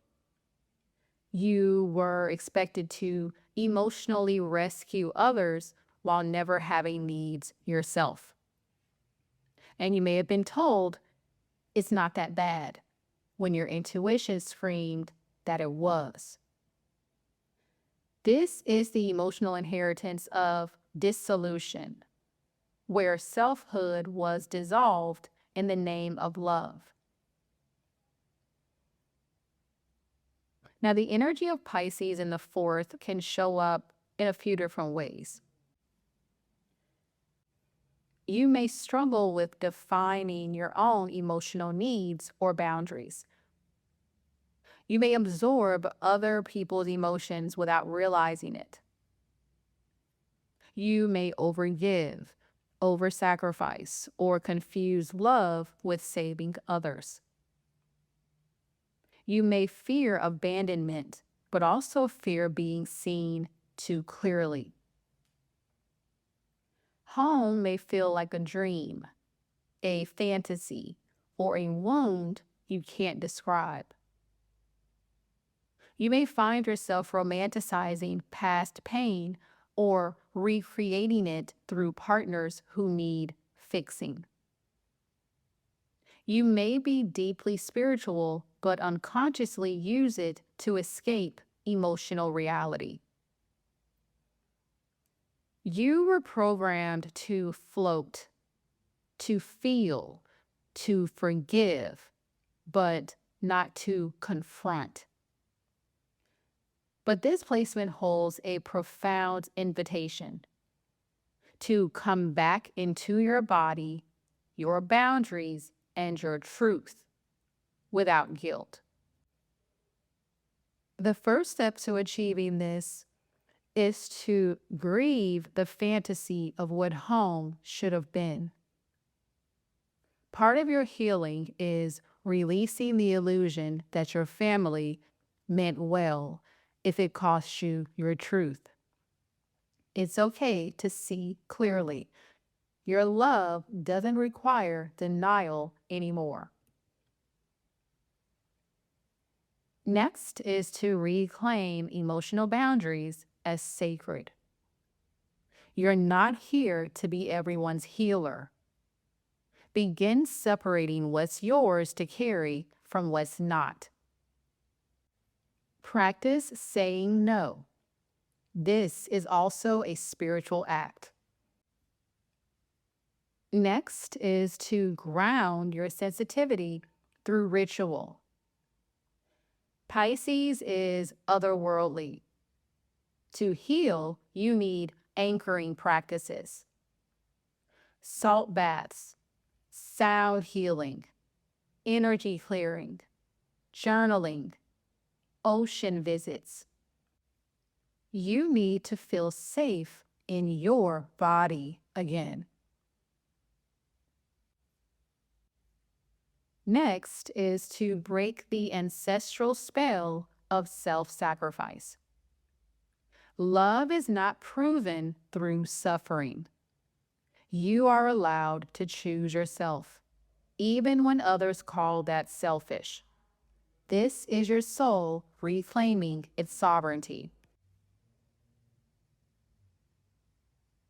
You were expected to emotionally rescue others while never having needs yourself. And you may have been told, it's not that bad, when your intuition screamed that it was. This is the emotional inheritance of dissolution, where selfhood was dissolved in the name of love. Now, the energy of Pisces in the fourth can show up in a few different ways. You may struggle with defining your own emotional needs or boundaries. You may absorb other people's emotions without realizing it. You may overgive, over-sacrifice, or confuse love with saving others. You may fear abandonment, but also fear being seen too clearly. Home may feel like a dream, a fantasy, or a wound you can't describe. You may find yourself romanticizing past pain or recreating it through partners who need fixing. You may be deeply spiritual, but unconsciously use it to escape emotional reality. You were programmed to float, to feel, to forgive, but not to confront. But this placement holds a profound invitation to come back into your body, your boundaries, and your truth without guilt. The first step to achieving this is to grieve the fantasy of what home should have been. Part of your healing is releasing the illusion that your family meant well if it cost you your truth. It's okay to see clearly. Your love doesn't require denial anymore. Next is to reclaim emotional boundaries as sacred. You're not here to be everyone's healer. Begin separating what's yours to carry from what's not. Practice saying no. This is also a spiritual act. Next is to ground your sensitivity through ritual. Pisces is otherworldly. To heal, you need anchoring practices. Salt baths, sound healing, energy clearing, journaling, ocean visits. You need to feel safe in your body again. Next is to break the ancestral spell of self-sacrifice. Love is not proven through suffering. You are allowed to choose yourself, even when others call that selfish. This is your soul reclaiming its sovereignty.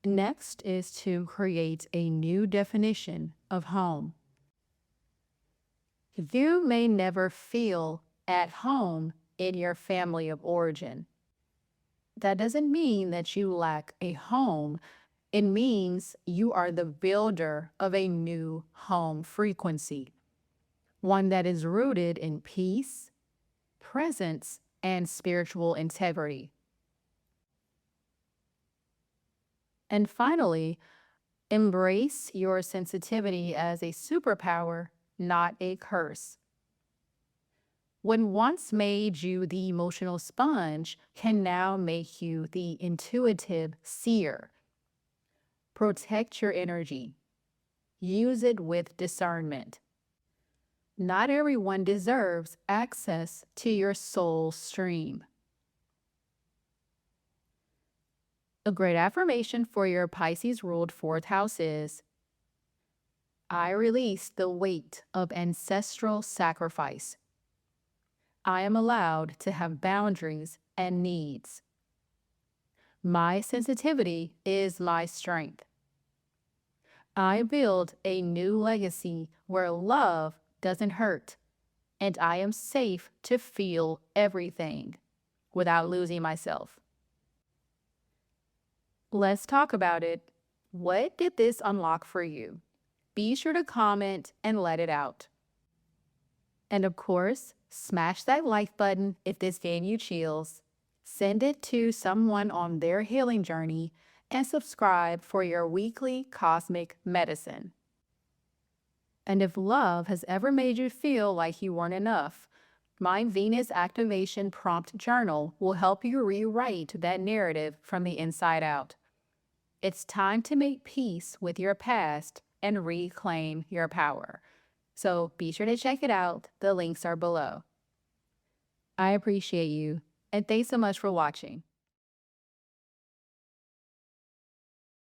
Next is to create a new definition of home. You may never feel at home in your family of origin. That doesn't mean that you lack a home. It means you are the builder of a new home frequency, one that is rooted in peace, presence, and spiritual integrity. And finally, embrace your sensitivity as a superpower, not a curse. What once made you the emotional sponge can now make you the intuitive seer. Protect your energy. Use it with discernment. Not everyone deserves access to your soul stream. A great affirmation for your Pisces-ruled fourth house is, I release the weight of ancestral sacrifice. I am allowed to have boundaries and needs. My sensitivity is my strength. I build a new legacy where love doesn't hurt, and I am safe to feel everything without losing myself. Let's talk about it. What did this unlock for you? Be sure to comment and let it out. And of course, smash that like button if this gave you chills. Send it to someone on their healing journey and subscribe for your weekly cosmic medicine. And if love has ever made you feel like you weren't enough, my Venus Activation Prompt Journal will help you rewrite that narrative from the inside out. It's time to make peace with your past and reclaim your power. So be sure to check it out. The links are below. I appreciate you, and thanks so much for watching.